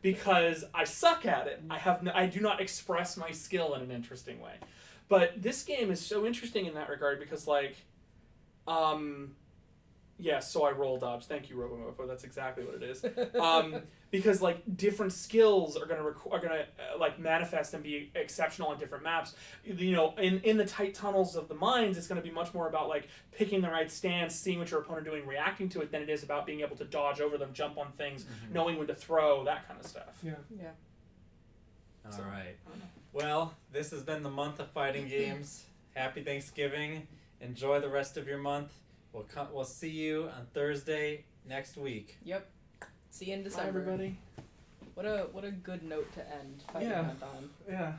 because I suck at it. I do not express my skill in an interesting way. But this game is so interesting in that regard because like, yes, so I roll dodge. Thank you, Robomofo. That's exactly what it is. Because like different skills are gonna like manifest and be exceptional on different maps. You know, in the tight tunnels of the mines, it's gonna be much more about like picking the right stance, seeing what your opponent doing, reacting to it, than it is about being able to dodge over them, jump on things, knowing when to throw, that kind of stuff. Yeah. Yeah. All right. Well, this has been the month of fighting games. Happy Thanksgiving. Enjoy the rest of your month. We'll see you on Thursday next week. Yep. See you in Bye, December. everybody. What a good note to end fighting Yeah. month on. Yeah.